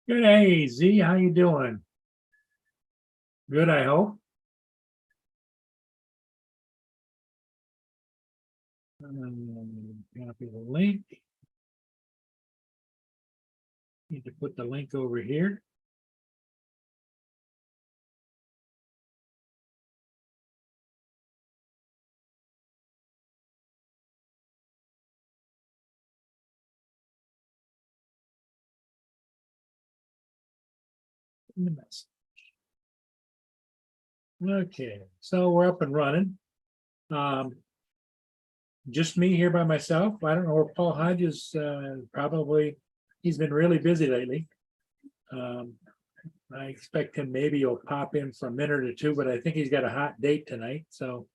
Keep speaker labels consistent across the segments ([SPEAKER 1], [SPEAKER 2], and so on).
[SPEAKER 1] Good. Hey, Z, how you doing? Good, I hope. Copy the link. Need to put the link over here. In the mess. Okay, so we're up and running. Just me here by myself. I don't know where Paul Hodges, probably, he's been really busy lately. I expect him maybe he'll pop in for a minute or two, but I think he's got a hot date tonight, so.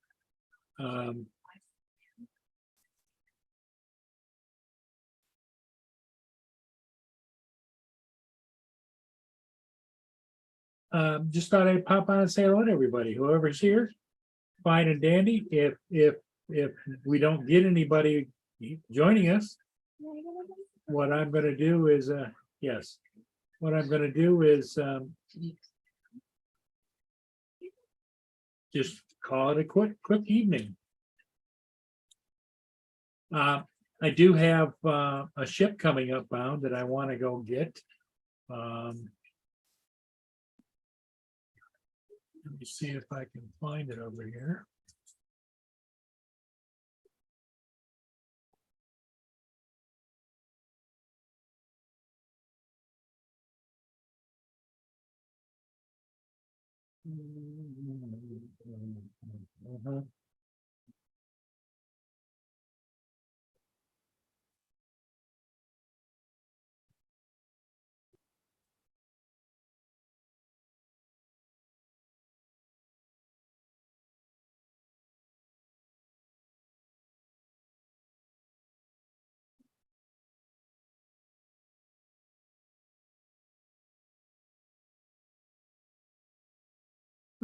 [SPEAKER 1] Just thought I'd pop on and say hello to everybody, whoever's here, fine and dandy. If we don't get anybody joining us, what I'm gonna do is, yes, what I'm gonna do is just call it a quick evening. I do have a ship coming up bound that I want to go get. Let me see if I can find it over here.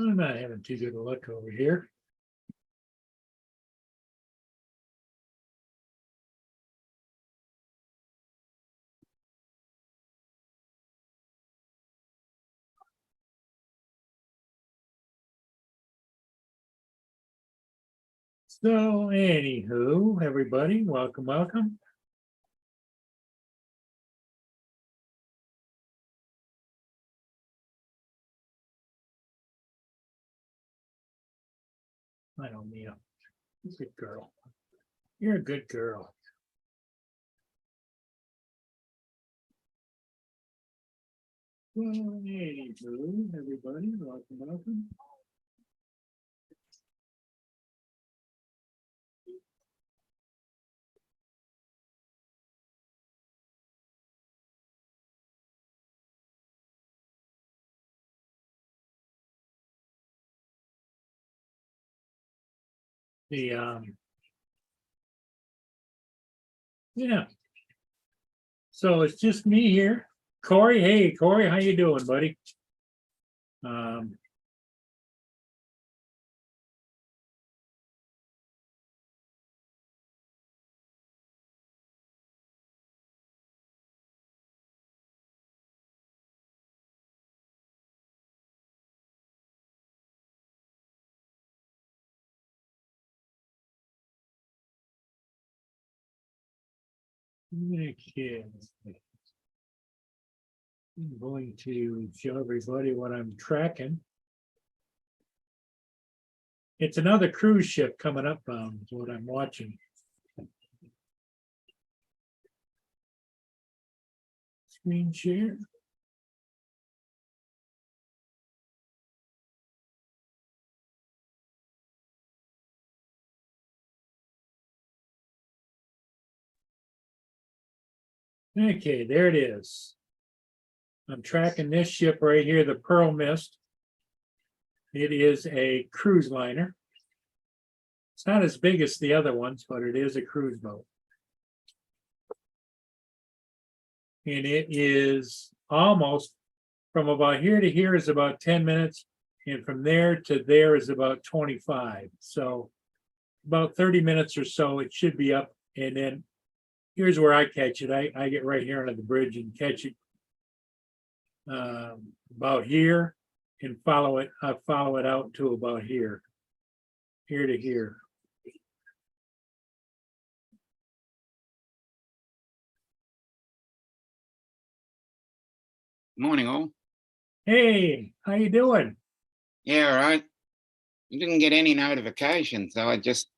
[SPEAKER 1] I'm not having too good a look over here. So anywho, everybody, welcome. I don't need a good girl. You're a good girl. Well, anywho, everybody, welcome. The yeah. So it's just me here. Corey, hey Corey, how you doing, buddy? Okay. I'm going to show everybody what I'm tracking. It's another cruise ship coming up, is what I'm watching. Screen share. Okay, there it is. I'm tracking this ship right here, the Pearl Mist. It is a cruise liner. It's not as big as the other ones, but it is a cruise boat. And it is almost from about here to here is about 10 minutes. And from there to there is about 25. So about 30 minutes or so, it should be up. And then here's where I catch it. I get right here under the bridge and catch it. about here and follow it out to about here to here.
[SPEAKER 2] Morning, all.
[SPEAKER 1] Hey, how you doing?
[SPEAKER 2] Yeah, all right. I didn't get any notifications, so I just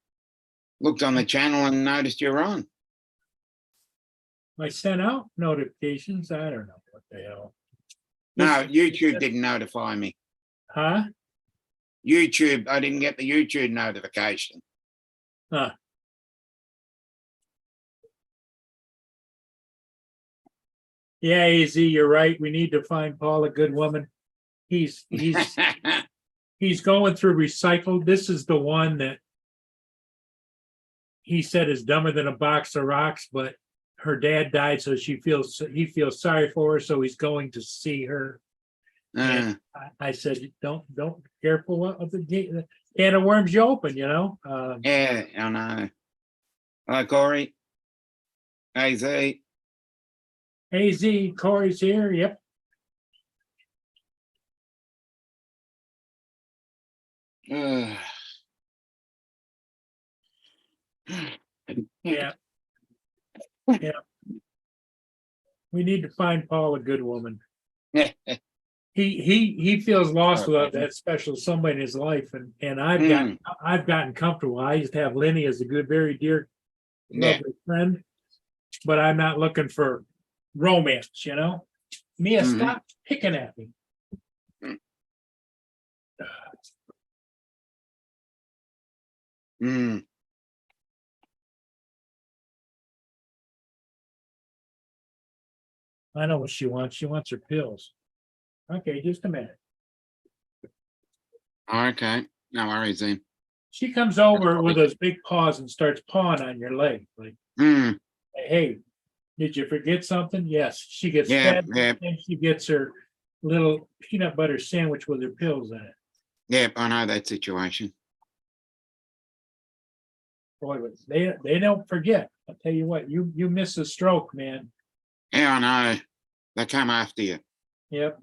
[SPEAKER 2] looked on the channel and noticed you're on.
[SPEAKER 1] I sent out notifications. I don't know what the hell.
[SPEAKER 2] No, YouTube didn't notify me.
[SPEAKER 1] Huh?
[SPEAKER 2] YouTube, I didn't get the YouTube notification.
[SPEAKER 1] Huh. Yeah, AZ, you're right. We need to find Paul a good woman. He's going through recycled. This is the one that he said is dumber than a box of rocks, but her dad died, so he feels sorry for her, so he's going to see her. And I said, don't careful of the can of worms you open, you know.
[SPEAKER 2] Yeah, I know. Hi, Corey. AZ.
[SPEAKER 1] AZ, Corey's here. Yep. Yeah. Yeah. We need to find Paul a good woman. He feels lost without that special somebody in his life, and I've gotten comfortable. I used to have Lenny as a good, very dear, lovely friend, but I'm not looking for romance, you know. Mia, stop picking at me. I know what she wants. She wants her pills. Okay, just a minute.
[SPEAKER 2] Okay, no worries then.
[SPEAKER 1] She comes over with those big paws and starts pawing on your leg. Like, hey, did you forget something? Yes. She gets fed and she gets her little peanut butter sandwich with her pills in it.
[SPEAKER 2] Yep, I know that situation.
[SPEAKER 1] Boy, but they don't forget. I'll tell you what, you miss a stroke, man.
[SPEAKER 2] Yeah, I know. They come after you.
[SPEAKER 1] Yep.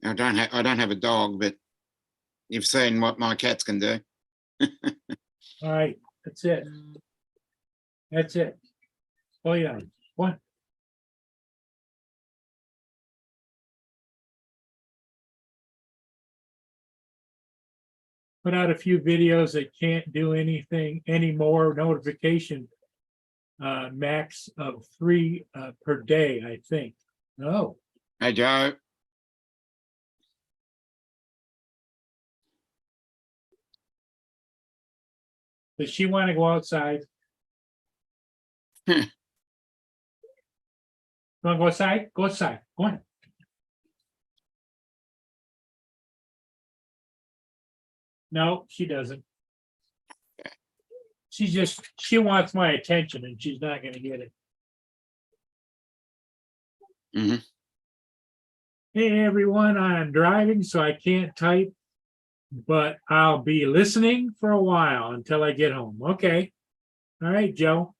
[SPEAKER 2] I don't have a dog, but you've seen what my cats can do.
[SPEAKER 1] All right, that's it. That's it. Oh yeah. What? Put out a few videos that can't do anything anymore. Notification max of 3 per day, I think. No.
[SPEAKER 2] Hey, Joe.
[SPEAKER 1] Does she want to go outside? You want to go outside? Go outside. Go on. No, she doesn't. She wants my attention and she's not going to get it. Hey, everyone, I'm driving, so I can't type, but I'll be listening for a while until I get home. Okay. All right, Joe.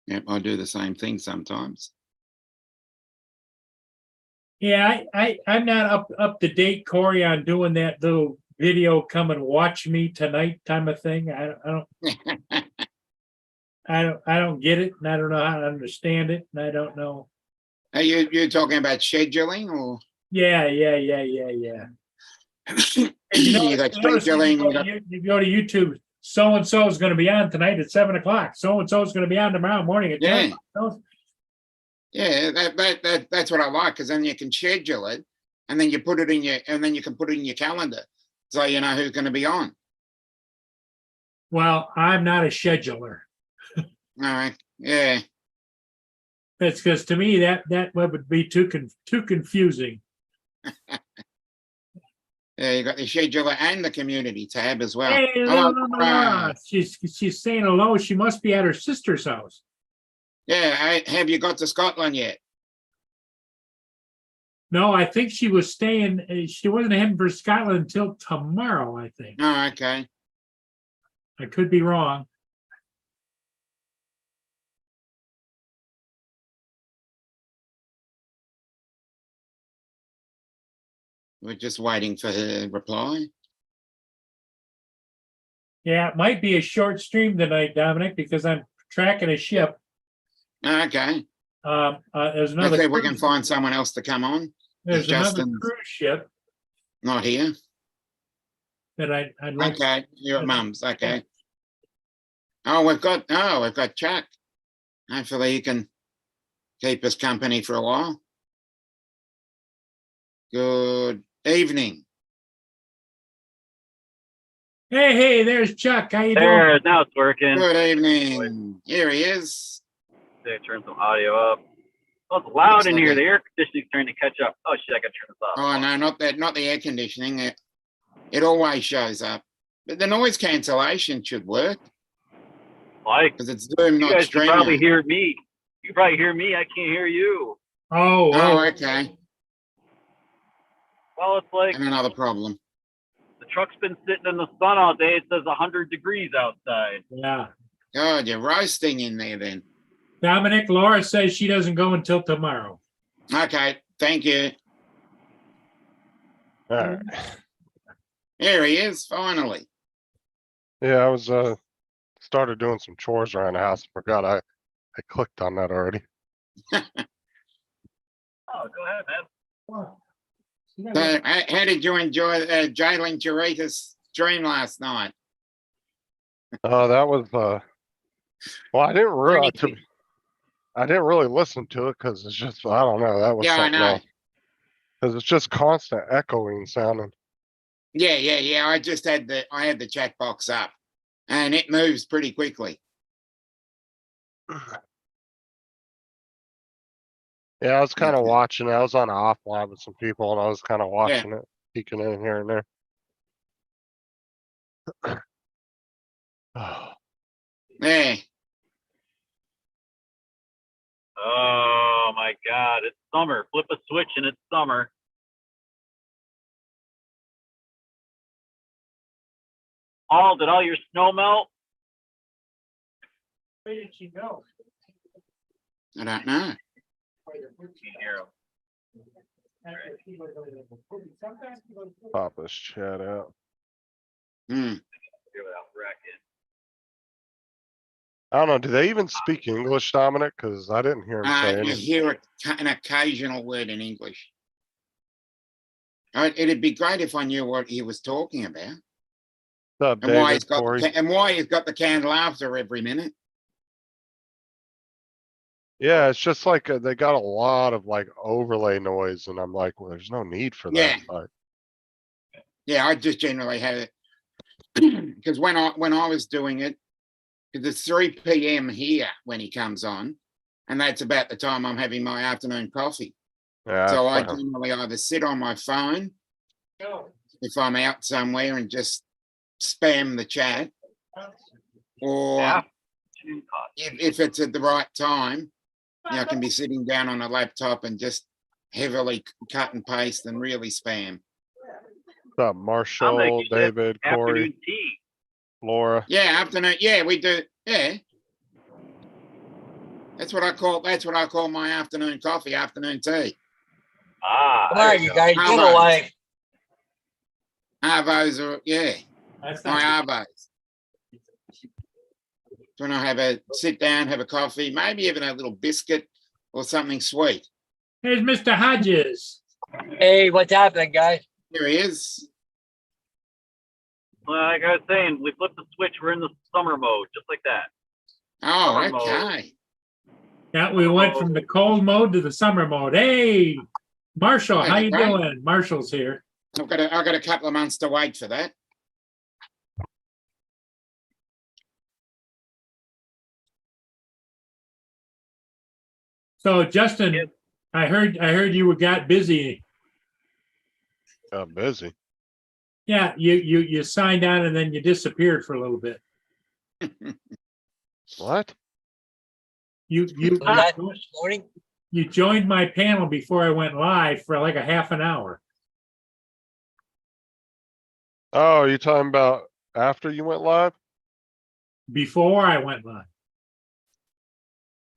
[SPEAKER 2] Yep, I do the same thing sometimes.
[SPEAKER 1] Yeah, I'm not up to date, Corey, on doing that little video, come and watch me tonight time of thing. I don't get it, and I don't know how to understand it, and I don't know.
[SPEAKER 2] Are you're talking about scheduling, or?
[SPEAKER 1] Yeah.
[SPEAKER 2] You got
[SPEAKER 1] scheduling. You go to YouTube. So and so is going to be on tonight at 7 o'clock. So and so is going to be on tomorrow morning at 10 o'clock.
[SPEAKER 2] Yeah, that's what I like, because then you can schedule it, and then you put it in you can put it in your calendar, so you know who's going to be on.
[SPEAKER 1] Well, I'm not a scheduler.
[SPEAKER 2] All right. Yeah.
[SPEAKER 1] That's because to me that would be too confusing.
[SPEAKER 2] Yeah, you got the scheduler and the community tab as well.
[SPEAKER 1] Hey, no. She's saying hello. She must be at her sister's house.
[SPEAKER 2] Yeah, have you got to Scotland yet?
[SPEAKER 1] No, I think she was staying. She wasn't heading for Scotland until tomorrow, I think.
[SPEAKER 2] Oh, okay.
[SPEAKER 1] I could be wrong.
[SPEAKER 2] We're just waiting for her reply.
[SPEAKER 1] Yeah, it might be a short stream tonight, Dominic, because I'm tracking a ship.
[SPEAKER 2] Okay,
[SPEAKER 1] There's
[SPEAKER 2] let's
[SPEAKER 1] another,
[SPEAKER 2] see if we can find someone else to come on.
[SPEAKER 1] there's another
[SPEAKER 2] Justin's
[SPEAKER 1] cruise ship
[SPEAKER 2] not here.
[SPEAKER 1] that I'd like.
[SPEAKER 2] Okay, you're at mum's, okay. Oh, we've got Chuck. Hopefully he can keep us company for a while. Good evening.
[SPEAKER 1] Hey, there's Chuck. How you doing?
[SPEAKER 3] There, now it's working.
[SPEAKER 2] Good evening. Here he is.
[SPEAKER 3] Okay, turn some audio up. Oh, it's loud
[SPEAKER 2] Looks
[SPEAKER 3] in
[SPEAKER 2] like
[SPEAKER 3] here.
[SPEAKER 2] it.
[SPEAKER 3] The air conditioning's trying to catch up. Oh shit, I gotta turn this off.
[SPEAKER 2] Oh, no, not that, not the air conditioning. It always shows up. But the noise cancellation should work
[SPEAKER 3] Like,
[SPEAKER 2] because it's Zoom,
[SPEAKER 3] you
[SPEAKER 2] not
[SPEAKER 3] guys can probably
[SPEAKER 2] streaming.
[SPEAKER 3] hear me. You can probably hear me. I can't hear you.
[SPEAKER 2] Oh, okay.
[SPEAKER 3] Well, it's like
[SPEAKER 2] And another problem.
[SPEAKER 3] the truck's been sitting in the sun all day. It says 100 degrees outside.
[SPEAKER 1] Yeah.
[SPEAKER 2] God, you're roasting in there then.
[SPEAKER 1] Dominic, Laura says she doesn't go until tomorrow.
[SPEAKER 2] Okay, thank you.
[SPEAKER 4] All right.
[SPEAKER 2] Here he is, finally.
[SPEAKER 4] Yeah, I was started doing some chores around the house. Forgot I clicked on that already.
[SPEAKER 3] Oh, go ahead, man.
[SPEAKER 2] So, how did you enjoy Jalen Jarita's stream last night?
[SPEAKER 4] That was well, I didn't really listen to it because it's just I don't know, that was
[SPEAKER 2] Yeah, I
[SPEAKER 4] something
[SPEAKER 2] know.
[SPEAKER 4] else. Because it's just constant echoing sounding.
[SPEAKER 2] Yeah. I just had the chat box up, and it moves pretty quickly.
[SPEAKER 4] Yeah, I was kind of
[SPEAKER 2] Okay.
[SPEAKER 4] watching it. I was on an offline with some people and I was kind of watching it, peeking in here and there.
[SPEAKER 2] Yeah.
[SPEAKER 3] Oh my God, it's summer. Flip a switch and it's summer. Did all your snow melt?
[SPEAKER 1] Where did she go?
[SPEAKER 2] I don't know.
[SPEAKER 3] Can't hear 'em.
[SPEAKER 4] Pop this chat out.
[SPEAKER 2] Hmm.
[SPEAKER 3] Hear without wrecking.
[SPEAKER 4] I don't know. Do they even speak English, Dominic? Because I didn't hear him say
[SPEAKER 2] You
[SPEAKER 4] anything.
[SPEAKER 2] hear an occasional word in English. It'd be great if I knew what he was talking about
[SPEAKER 4] What's up,
[SPEAKER 2] and why he's
[SPEAKER 4] David,
[SPEAKER 2] got
[SPEAKER 4] Corey?
[SPEAKER 2] and why he's got the canned laughter every minute.
[SPEAKER 4] Yeah, it's just like they got a lot of like overlay noise, and I'm like, well, there's no need for
[SPEAKER 2] Yeah.
[SPEAKER 4] that. But
[SPEAKER 2] Yeah, I just generally have it because when I was doing it, because it's 3 p.m. here when he comes on, and that's about the time I'm having my afternoon coffee.
[SPEAKER 4] yeah,
[SPEAKER 2] So I
[SPEAKER 4] fine.
[SPEAKER 2] generally either sit on my phone if I'm out somewhere and just spam the chat, or
[SPEAKER 3] Yeah.
[SPEAKER 2] if it's at the right time, I can be sitting down on a laptop and just heavily cut and paste and really spam.
[SPEAKER 4] What's up,
[SPEAKER 3] I'll make
[SPEAKER 4] Marshall,
[SPEAKER 3] you
[SPEAKER 4] David, Corey,
[SPEAKER 3] afternoon tea.
[SPEAKER 4] Laura?
[SPEAKER 2] Yeah, afternoon. Yeah, we do. Yeah. That's what I call my afternoon coffee, afternoon tea.
[SPEAKER 3] Ah,
[SPEAKER 5] Come
[SPEAKER 3] there
[SPEAKER 5] on,
[SPEAKER 3] you
[SPEAKER 5] you
[SPEAKER 3] go.
[SPEAKER 5] guys, get a
[SPEAKER 2] Arvos.
[SPEAKER 5] life.
[SPEAKER 2] Arvos are, yeah,
[SPEAKER 1] That's
[SPEAKER 2] my
[SPEAKER 1] not
[SPEAKER 2] Arvos. When I sit down, have a coffee, maybe even a little biscuit or something sweet.
[SPEAKER 1] Here's Mr. Hodges.
[SPEAKER 5] Hey, what's happening, guys?
[SPEAKER 2] Here he is.
[SPEAKER 3] Like I was saying, we flipped the switch. We're in the summer mode, just like that.
[SPEAKER 2] Oh,
[SPEAKER 3] Summer mode.
[SPEAKER 2] okay.
[SPEAKER 1] Yeah, we went from the cold mode to the summer mode. Hey, Marshall, how you
[SPEAKER 2] Hey, great.
[SPEAKER 1] doing? Marshall's here.
[SPEAKER 2] I've got a couple of months to wait for that.
[SPEAKER 1] So Justin,
[SPEAKER 3] Yep.
[SPEAKER 1] I heard you got busy.
[SPEAKER 4] Got busy.
[SPEAKER 1] Yeah, you signed on and then you disappeared for a little bit.
[SPEAKER 4] What?
[SPEAKER 1] You
[SPEAKER 5] Was that this morning?
[SPEAKER 1] you joined my panel before I went live for like a half an hour.
[SPEAKER 4] Oh, you talking about after you went live?
[SPEAKER 1] Before I went live.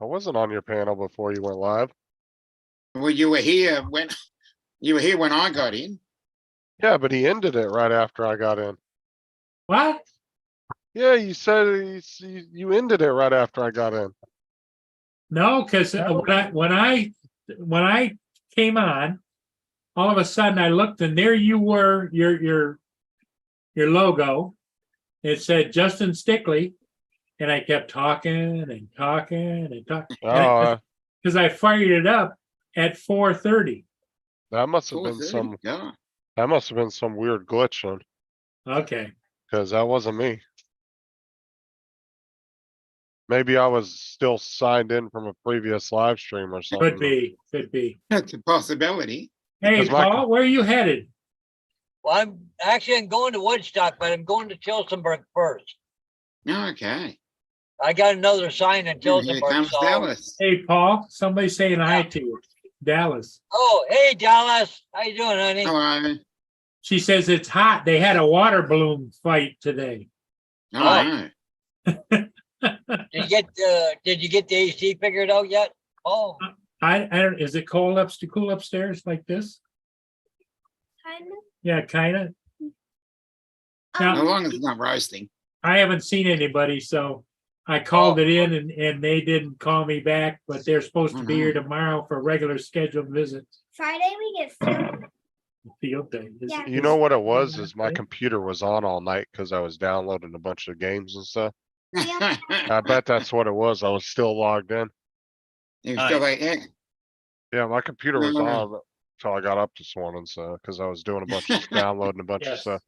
[SPEAKER 4] I wasn't on your panel before you went live.
[SPEAKER 2] Well, you were here when I got in.
[SPEAKER 4] Yeah, but he ended it right after I got in.
[SPEAKER 1] What?
[SPEAKER 4] Yeah, you said you ended it right after I got in.
[SPEAKER 1] No, because when I came on, all of a sudden I looked and there you were, your logo. It said Justin Stickley, and I kept talking and talking and talking.
[SPEAKER 4] Oh,
[SPEAKER 1] Because I fired it up at 4:30.
[SPEAKER 4] that must have been
[SPEAKER 2] 4:30?
[SPEAKER 4] some,
[SPEAKER 2] Yeah.
[SPEAKER 4] that must have been some weird glitch then,
[SPEAKER 1] Okay.
[SPEAKER 4] because that wasn't me. Maybe I was still signed in from a previous live stream or something.
[SPEAKER 1] Could be, could be.
[SPEAKER 2] That's a possibility.
[SPEAKER 1] Hey,
[SPEAKER 4] Because my-
[SPEAKER 1] Paul, where are you headed?
[SPEAKER 5] Well, I'm going to Woodstock, but I'm going to Tilsonburg first.
[SPEAKER 2] Okay.
[SPEAKER 5] I got another sign in
[SPEAKER 2] Here
[SPEAKER 5] Tilsonburg,
[SPEAKER 2] comes
[SPEAKER 5] so.
[SPEAKER 2] Dallas.
[SPEAKER 1] Hey, Paul, somebody's saying hi to you. Dallas.
[SPEAKER 5] Oh, hey, Dallas. How you doing, honey?
[SPEAKER 2] Hello.
[SPEAKER 1] She says it's hot. They had a water balloon fight today.
[SPEAKER 2] Oh,
[SPEAKER 5] Oh.
[SPEAKER 2] no.
[SPEAKER 5] Did you get the AC figured out yet? Oh,
[SPEAKER 1] I don't, is it cold cool upstairs like this?
[SPEAKER 6] Kind of.
[SPEAKER 1] Yeah, kind of.
[SPEAKER 2] As
[SPEAKER 1] Now,
[SPEAKER 2] long as it's not roasting.
[SPEAKER 1] I haven't seen anybody, so I called it in and they didn't call me back, but they're supposed to be here tomorrow for a regular scheduled visit.
[SPEAKER 6] Friday we get field.
[SPEAKER 1] Field day.
[SPEAKER 6] Yeah.
[SPEAKER 4] You know what it was, is my computer was on all night because I was downloading a bunch of games and stuff.
[SPEAKER 6] Yeah.
[SPEAKER 4] I bet that's what it was. I was still logged in.
[SPEAKER 2] You still like, yeah.
[SPEAKER 4] Yeah, my computer was
[SPEAKER 2] No.
[SPEAKER 4] on until I got up this morning, so, because I was doing a bunch of downloading a bunch of
[SPEAKER 1] Yes.
[SPEAKER 4] stuff.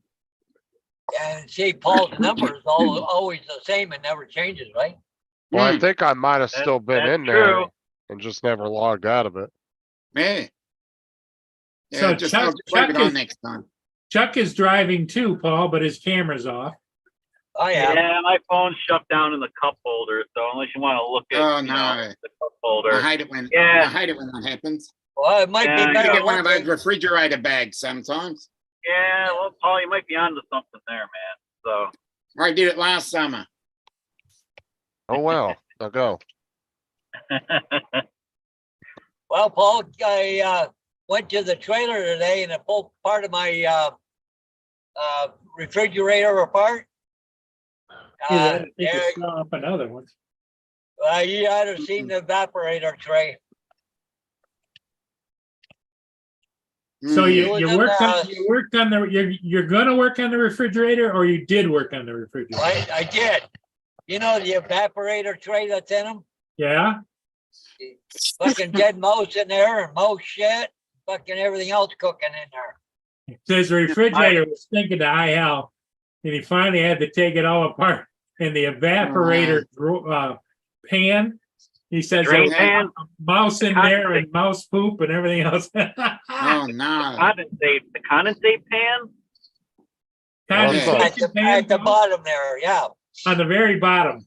[SPEAKER 5] and see, Paul's number is always the same and never changes, right?
[SPEAKER 4] Well, I
[SPEAKER 2] Hmm.
[SPEAKER 4] think I might have
[SPEAKER 3] That-
[SPEAKER 4] still been
[SPEAKER 3] that's
[SPEAKER 4] in there
[SPEAKER 3] true.
[SPEAKER 4] and just never logged out of it.
[SPEAKER 2] Yeah.
[SPEAKER 1] So
[SPEAKER 2] Yeah, just
[SPEAKER 1] Chuck-
[SPEAKER 2] I'll leave
[SPEAKER 1] Chuck
[SPEAKER 2] it on
[SPEAKER 1] is-
[SPEAKER 2] next time.
[SPEAKER 1] Chuck is driving too, Paul, but his camera's off.
[SPEAKER 5] Oh, yeah.
[SPEAKER 3] Yeah, my phone's shoved down in the cup holder, so unless you want to look at
[SPEAKER 2] Oh,
[SPEAKER 3] you know,
[SPEAKER 2] no.
[SPEAKER 3] the cup
[SPEAKER 2] I
[SPEAKER 3] holder.
[SPEAKER 2] hate it when
[SPEAKER 3] Yeah.
[SPEAKER 2] I hate it when that happens.
[SPEAKER 5] Well, it might
[SPEAKER 3] Yeah,
[SPEAKER 5] be
[SPEAKER 3] you
[SPEAKER 2] You
[SPEAKER 5] better
[SPEAKER 2] get one of those
[SPEAKER 5] looking.
[SPEAKER 2] refrigerator bags sometimes.
[SPEAKER 3] Yeah, well, Paul, you might be onto something there, man. So
[SPEAKER 2] I did it last summer.
[SPEAKER 4] Oh, well, now go.
[SPEAKER 5] Well, Paul, I went to the trailer today and I pulled part of my refrigerator apart.
[SPEAKER 1] I think
[SPEAKER 5] There-
[SPEAKER 1] it's throwing up another one.
[SPEAKER 5] you ought to have seen the evaporator tray.
[SPEAKER 1] So
[SPEAKER 2] Mm.
[SPEAKER 1] you
[SPEAKER 5] Mm.
[SPEAKER 1] worked on you're gonna work on the refrigerator, or you did work on the refrigerator?
[SPEAKER 5] I did. You know the evaporator tray that's in them?
[SPEAKER 1] Yeah,
[SPEAKER 5] Fucking dead mouse in there and mouse shit, fucking everything else cooking in there.
[SPEAKER 1] it says the refrigerator was stinking to high hell, and he finally had to take it all apart. And the evaporator pan, he says there
[SPEAKER 3] drain
[SPEAKER 1] was
[SPEAKER 3] pan,
[SPEAKER 1] a mouse in there and mouse poop and everything else.
[SPEAKER 2] Oh no.
[SPEAKER 3] the condensate pan.
[SPEAKER 1] Condensation
[SPEAKER 5] At the,
[SPEAKER 1] pan,
[SPEAKER 5] at the bottom there, yeah.
[SPEAKER 1] on the very bottom.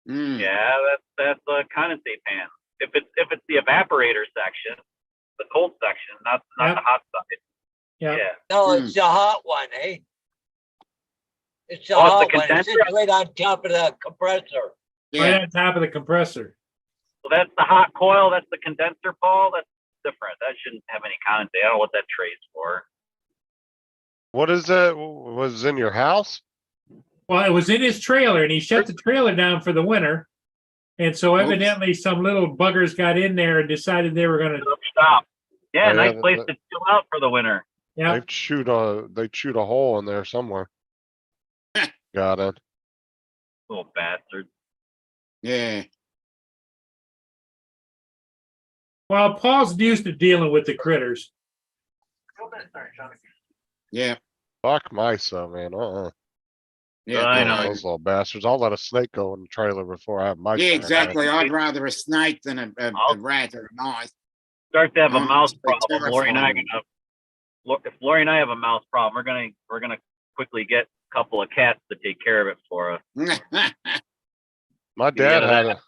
[SPEAKER 2] Mm.
[SPEAKER 3] Yeah, that's a condensate pan. If it's the evaporator section, the cold section, not
[SPEAKER 1] Yep.
[SPEAKER 3] the hot side.
[SPEAKER 1] Yeah.
[SPEAKER 3] Yeah.
[SPEAKER 5] No,
[SPEAKER 2] Mm.
[SPEAKER 5] it's the hot one, eh? It's the
[SPEAKER 3] Oh, it's
[SPEAKER 5] hot
[SPEAKER 3] the
[SPEAKER 5] one. It
[SPEAKER 3] condenser?
[SPEAKER 5] sits right on top of the compressor.
[SPEAKER 1] Right
[SPEAKER 2] Yeah.
[SPEAKER 1] on top of the compressor.
[SPEAKER 3] So that's the hot coil. That's the condenser, Paul. That's different. That shouldn't have any condensate. I don't know what that tray's for.
[SPEAKER 4] What is that? Was it in your house?
[SPEAKER 1] Well, it was in his trailer and he shut the trailer down for the winter. And so
[SPEAKER 2] Oops.
[SPEAKER 1] evidently some little buggers got in there and decided they were gonna,
[SPEAKER 3] Stop. Yeah,
[SPEAKER 4] Oh, yeah,
[SPEAKER 3] nice place to chill out for the winter.
[SPEAKER 1] yeah,
[SPEAKER 4] They chewed a hole in there somewhere. Got it.
[SPEAKER 3] Little bastard.
[SPEAKER 2] Yeah.
[SPEAKER 1] well, Paul's used to dealing with the critters.
[SPEAKER 2] Yeah.
[SPEAKER 4] Fuck mice though, man.
[SPEAKER 2] Yeah.
[SPEAKER 3] I
[SPEAKER 2] good
[SPEAKER 3] know.
[SPEAKER 2] idea.
[SPEAKER 4] Those little bastards. I'll let a snake go in the trailer before I have mice.
[SPEAKER 2] Yeah,
[SPEAKER 4] in there.
[SPEAKER 2] exactly. I'd rather a snake than a
[SPEAKER 3] I'll-
[SPEAKER 2] rat or a mice.
[SPEAKER 3] Start to have a
[SPEAKER 2] Oh,
[SPEAKER 3] mouse
[SPEAKER 2] it's like
[SPEAKER 3] problem. Lori and I are
[SPEAKER 2] terrifying.
[SPEAKER 3] gonna look. If Lori and I have a mouse problem, we're gonna quickly get a couple of cats to take care of it for us.
[SPEAKER 4] My
[SPEAKER 3] Get out
[SPEAKER 4] dad
[SPEAKER 3] of
[SPEAKER 4] had
[SPEAKER 3] that.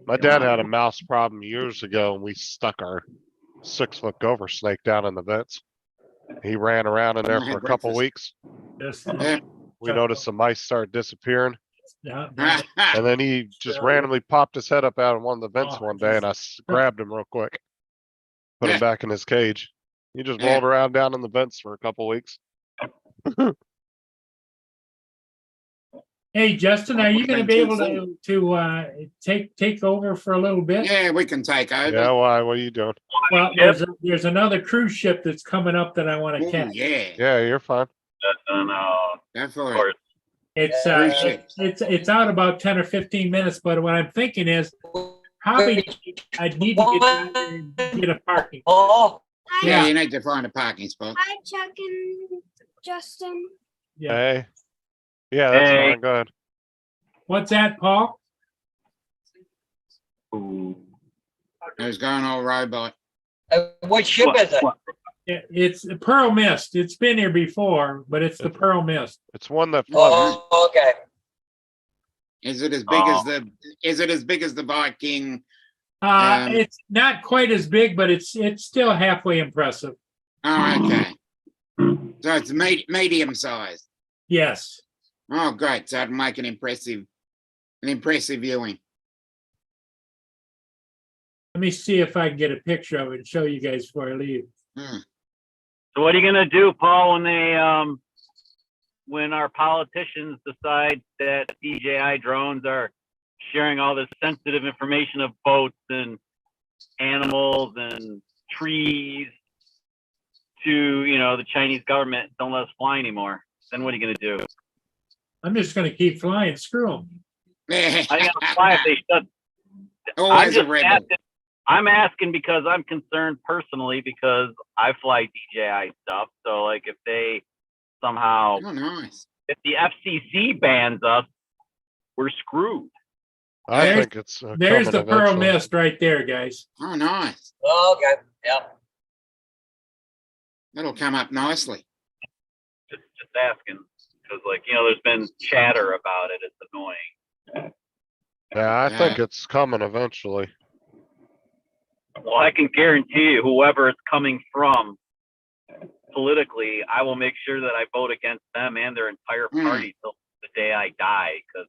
[SPEAKER 4] my dad had a mouse problem years ago, and we stuck our 6-foot gopher snake down in the vents. He ran around in there
[SPEAKER 2] I
[SPEAKER 4] for
[SPEAKER 2] had
[SPEAKER 4] a couple
[SPEAKER 2] breakfast.
[SPEAKER 1] Just,
[SPEAKER 4] weeks.
[SPEAKER 2] Yeah.
[SPEAKER 4] We noticed the mice started disappearing,
[SPEAKER 1] yeah,
[SPEAKER 4] and then he just randomly popped his head up out of one of the vents
[SPEAKER 1] Oh,
[SPEAKER 4] one day, and I grabbed him real quick, put him back in his cage. You just
[SPEAKER 2] Yeah.
[SPEAKER 4] rolled around down in the vents for a couple weeks.
[SPEAKER 1] Hey, Justin, are you gonna
[SPEAKER 2] Been
[SPEAKER 1] be
[SPEAKER 2] too
[SPEAKER 1] able take over for a little bit?
[SPEAKER 2] Yeah, we can take over.
[SPEAKER 4] Yeah, why? What are you doing?
[SPEAKER 1] Well, there's another cruise ship that's coming up that I want to
[SPEAKER 2] Oh,
[SPEAKER 1] catch.
[SPEAKER 2] yeah,
[SPEAKER 4] Yeah, you're fine.
[SPEAKER 3] And,
[SPEAKER 2] go
[SPEAKER 3] of
[SPEAKER 2] for it.
[SPEAKER 3] course,
[SPEAKER 1] It's
[SPEAKER 2] Cruise ships.
[SPEAKER 1] it's out about 10 or 15 minutes, but what I'm thinking is probably I need to get down there and get a parking.
[SPEAKER 5] Oh,
[SPEAKER 2] Yeah,
[SPEAKER 1] Yeah.
[SPEAKER 2] you need to find a parking spot.
[SPEAKER 6] Hi, Chuck and Justin.
[SPEAKER 1] Yeah.
[SPEAKER 4] Hey. Yeah, that's
[SPEAKER 3] Hey.
[SPEAKER 4] fine. Go ahead.
[SPEAKER 1] What's that, Paul?
[SPEAKER 3] ooh.
[SPEAKER 2] Who's going all robot?
[SPEAKER 5] what ship is it?
[SPEAKER 1] It's the Pearl Mist. It's been here before, but it's the Pearl Mist.
[SPEAKER 4] It's one that floats.
[SPEAKER 5] Oh, okay.
[SPEAKER 2] Is it as big as the Viking?
[SPEAKER 1] It's not quite as big, but it's still halfway impressive.
[SPEAKER 2] Oh, okay. So it's medium sized.
[SPEAKER 1] Yes.
[SPEAKER 2] Oh, great. So it'll make an impressive viewing.
[SPEAKER 1] Let me see if I can get a picture of it and show you guys before I leave.
[SPEAKER 2] Hmm.
[SPEAKER 3] So what are you gonna do, Paul, when they when our politicians decide that DJI drones are sharing all this sensitive information of boats and animals and trees to, the Chinese government, don't let us fly anymore? Then what are you gonna do?
[SPEAKER 1] I'm just gonna keep flying. Screw them.
[SPEAKER 3] I gotta fly if they shut. I'm
[SPEAKER 2] Always a
[SPEAKER 3] just
[SPEAKER 2] rebel.
[SPEAKER 3] asking, I'm asking because I'm concerned personally because I fly DJI stuff. So like if they somehow,
[SPEAKER 2] Oh, nice.
[SPEAKER 3] if the FCC bans us, we're screwed.
[SPEAKER 4] I
[SPEAKER 1] There's-
[SPEAKER 4] think it's
[SPEAKER 1] There's
[SPEAKER 4] coming
[SPEAKER 1] the Pearl
[SPEAKER 4] eventually.
[SPEAKER 1] Mist right there, guys.
[SPEAKER 2] Oh, nice.
[SPEAKER 5] Okay, yeah.
[SPEAKER 2] That'll come up nicely.
[SPEAKER 3] Just asking because there's been chatter about it. It's annoying.
[SPEAKER 4] Yeah, I think
[SPEAKER 2] Yeah.
[SPEAKER 4] it's coming eventually.
[SPEAKER 3] Well, I can guarantee you, whoever it's coming from politically, I will make sure that I vote against them and their entire
[SPEAKER 2] Mm.
[SPEAKER 3] party till the day I die, because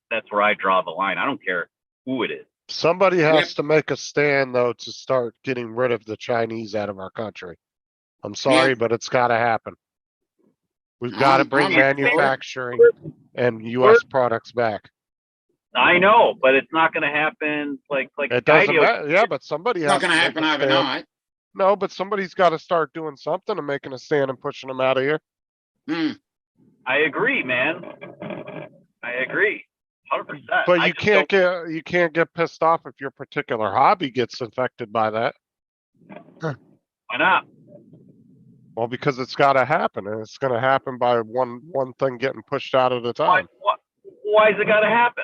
[SPEAKER 3] that's where I draw the line. I don't care who it is.
[SPEAKER 4] Somebody has
[SPEAKER 2] Yep.
[SPEAKER 4] to make a stand though to start getting rid of the Chinese out of our country. I'm sorry, but it's gotta happen. We've gotta
[SPEAKER 2] I'm
[SPEAKER 4] bring
[SPEAKER 2] up for it.
[SPEAKER 4] manufacturing and US products back.
[SPEAKER 3] I know, but it's not going to happen. Like
[SPEAKER 4] It doesn't
[SPEAKER 3] Skydio-
[SPEAKER 4] matter. Yeah, but somebody
[SPEAKER 2] It's
[SPEAKER 4] has
[SPEAKER 2] not
[SPEAKER 4] to
[SPEAKER 2] going to
[SPEAKER 4] make a
[SPEAKER 2] happen
[SPEAKER 4] stand.
[SPEAKER 2] overnight.
[SPEAKER 4] No, but somebody's gotta start doing something and making a stand and pushing them out of here.
[SPEAKER 2] Hmm.
[SPEAKER 3] I agree, man. I agree, 100%.
[SPEAKER 4] But
[SPEAKER 3] I
[SPEAKER 4] you
[SPEAKER 3] just
[SPEAKER 4] can't get pissed off if your particular hobby gets affected by that.
[SPEAKER 3] why not?
[SPEAKER 4] Well, because it's gotta happen and it's gonna happen by one thing getting pushed out at a
[SPEAKER 3] Why,
[SPEAKER 4] time.
[SPEAKER 3] why is it got to happen?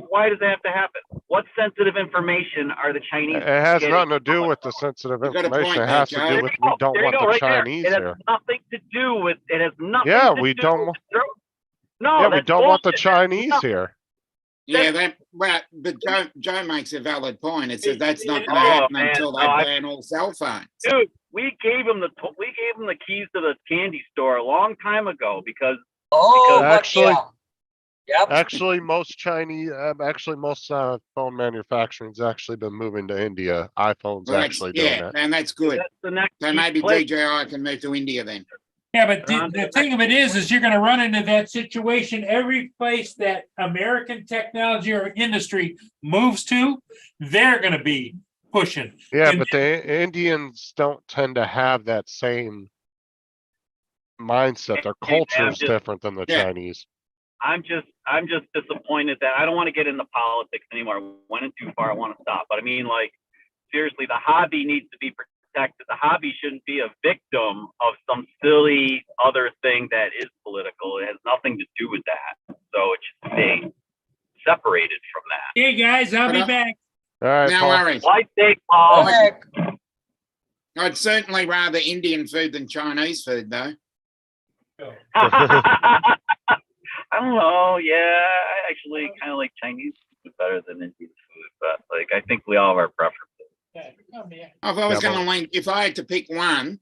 [SPEAKER 3] Why does it have to happen? What sensitive information are the Chinese?
[SPEAKER 4] It has
[SPEAKER 3] getting
[SPEAKER 4] nothing to do
[SPEAKER 3] from
[SPEAKER 4] with
[SPEAKER 3] us?
[SPEAKER 4] the sensitive
[SPEAKER 2] You got a
[SPEAKER 4] information.
[SPEAKER 2] point
[SPEAKER 4] It
[SPEAKER 2] there,
[SPEAKER 4] has to
[SPEAKER 2] Joe.
[SPEAKER 4] do with we don't
[SPEAKER 3] There you
[SPEAKER 4] want
[SPEAKER 3] go,
[SPEAKER 4] the
[SPEAKER 3] right there.
[SPEAKER 4] Chinese
[SPEAKER 3] It has
[SPEAKER 4] here.
[SPEAKER 3] nothing to do with. It has nothing.
[SPEAKER 4] Yeah,
[SPEAKER 3] to
[SPEAKER 4] we
[SPEAKER 3] do
[SPEAKER 4] don't
[SPEAKER 3] with the drone. No,
[SPEAKER 4] Yeah, we
[SPEAKER 3] that's
[SPEAKER 4] don't want the
[SPEAKER 3] bullshit.
[SPEAKER 4] Chinese
[SPEAKER 3] No.
[SPEAKER 4] here.
[SPEAKER 2] Yeah, but Joe makes a valid point. It says that's not going to
[SPEAKER 3] Oh,
[SPEAKER 2] happen
[SPEAKER 3] man,
[SPEAKER 2] until they
[SPEAKER 3] no,
[SPEAKER 2] ban all cell phones.
[SPEAKER 3] Dude, we gave him the keys to the candy store a long time ago because
[SPEAKER 5] Oh,
[SPEAKER 3] Because-
[SPEAKER 5] but
[SPEAKER 4] Actually-
[SPEAKER 5] yeah. Yep.
[SPEAKER 4] Actually, most phone manufacturing's actually been moving to India. iPhone's
[SPEAKER 2] Well,
[SPEAKER 4] actually doing that.
[SPEAKER 2] and that's good.
[SPEAKER 3] that's the next
[SPEAKER 2] So
[SPEAKER 3] key
[SPEAKER 2] maybe
[SPEAKER 3] place.
[SPEAKER 2] DJI can move to India then.
[SPEAKER 1] Yeah, but
[SPEAKER 3] They're on to
[SPEAKER 1] the
[SPEAKER 3] the
[SPEAKER 1] thing of it is you're gonna run into that situation. Every place that American technology or industry moves to, they're gonna be pushing.
[SPEAKER 4] Yeah,
[SPEAKER 1] And-
[SPEAKER 4] but the Indians don't tend to have that same mindset. Their
[SPEAKER 3] Hey, man,
[SPEAKER 4] culture's
[SPEAKER 3] just-
[SPEAKER 4] different than the
[SPEAKER 2] Yeah.
[SPEAKER 4] Chinese.
[SPEAKER 3] I'm just disappointed that I don't want to get into politics anymore. I went in too far. I want to stop. But I mean, seriously, the hobby needs to be protected. The hobby shouldn't be a victim of some silly other thing that is political. It has nothing to do with that. So it should stay separated from that.
[SPEAKER 1] Hey, guys, I'll be
[SPEAKER 2] But,
[SPEAKER 1] back.
[SPEAKER 4] All right,
[SPEAKER 2] No
[SPEAKER 4] Paul.
[SPEAKER 2] worries.
[SPEAKER 3] Light take, Paul.
[SPEAKER 5] Okay.
[SPEAKER 2] I'd certainly rather Indian food than Chinese food, though.
[SPEAKER 3] I don't know. Yeah, I actually kind of like Chinese food better than Indian food, but I think we all have our preferences.
[SPEAKER 2] If I was
[SPEAKER 4] Yeah,
[SPEAKER 2] going to link, if I had to pick one,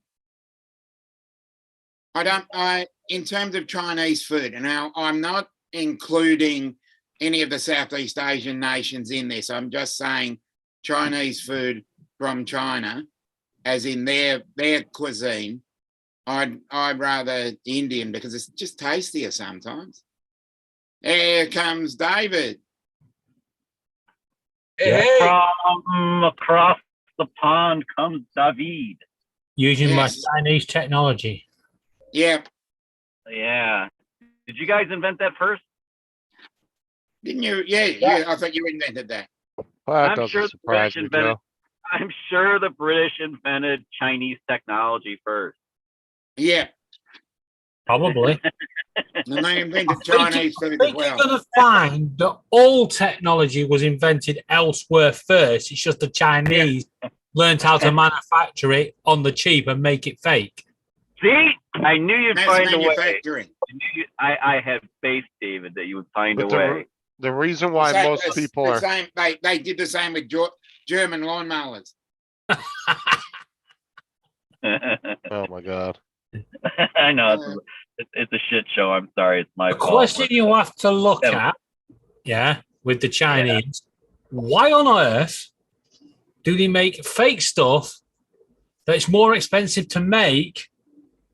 [SPEAKER 2] in terms of Chinese food, and now I'm not including any of the Southeast Asian nations in this. I'm just saying Chinese food from China. as in their cuisine. I'd rather Indian because it's just tastier sometimes. Here comes David.
[SPEAKER 5] Hey, hey,
[SPEAKER 3] From across the pond comes David.
[SPEAKER 7] Using my
[SPEAKER 2] Yes.
[SPEAKER 7] Chinese technology.
[SPEAKER 2] Yep.
[SPEAKER 3] Yeah. Did you guys invent that first?
[SPEAKER 2] Didn't you? Yeah. I thought you invented that.
[SPEAKER 4] Well, that
[SPEAKER 3] I'm sure
[SPEAKER 4] doesn't
[SPEAKER 3] the British
[SPEAKER 4] surprise me,
[SPEAKER 3] invented-
[SPEAKER 4] Joe.
[SPEAKER 3] I'm sure the British invented Chinese technology first.
[SPEAKER 2] Yeah.
[SPEAKER 7] Probably.
[SPEAKER 2] And they invented
[SPEAKER 7] I think
[SPEAKER 2] Chinese food
[SPEAKER 7] I
[SPEAKER 2] as
[SPEAKER 7] think you're
[SPEAKER 2] well.
[SPEAKER 7] going to find that all technology was invented elsewhere first. It's just the Chinese learned how to manufacture it on the cheap and make it fake.
[SPEAKER 3] See, I knew you'd
[SPEAKER 2] Mass
[SPEAKER 3] find a way.
[SPEAKER 2] manufacturing.
[SPEAKER 3] I had faith, David, that you would find
[SPEAKER 4] But
[SPEAKER 3] a way.
[SPEAKER 4] the reason why
[SPEAKER 2] Same-
[SPEAKER 4] most
[SPEAKER 2] it's
[SPEAKER 4] people
[SPEAKER 2] the
[SPEAKER 4] are
[SPEAKER 2] same. They did the same with German lawnmowers.
[SPEAKER 4] oh my god.
[SPEAKER 3] I know it's a shit show. I'm sorry, it's my
[SPEAKER 7] The
[SPEAKER 3] fault.
[SPEAKER 7] question you have to look
[SPEAKER 3] Yeah.
[SPEAKER 7] at, with the Chinese, why on earth do they make fake stuff that's more expensive to make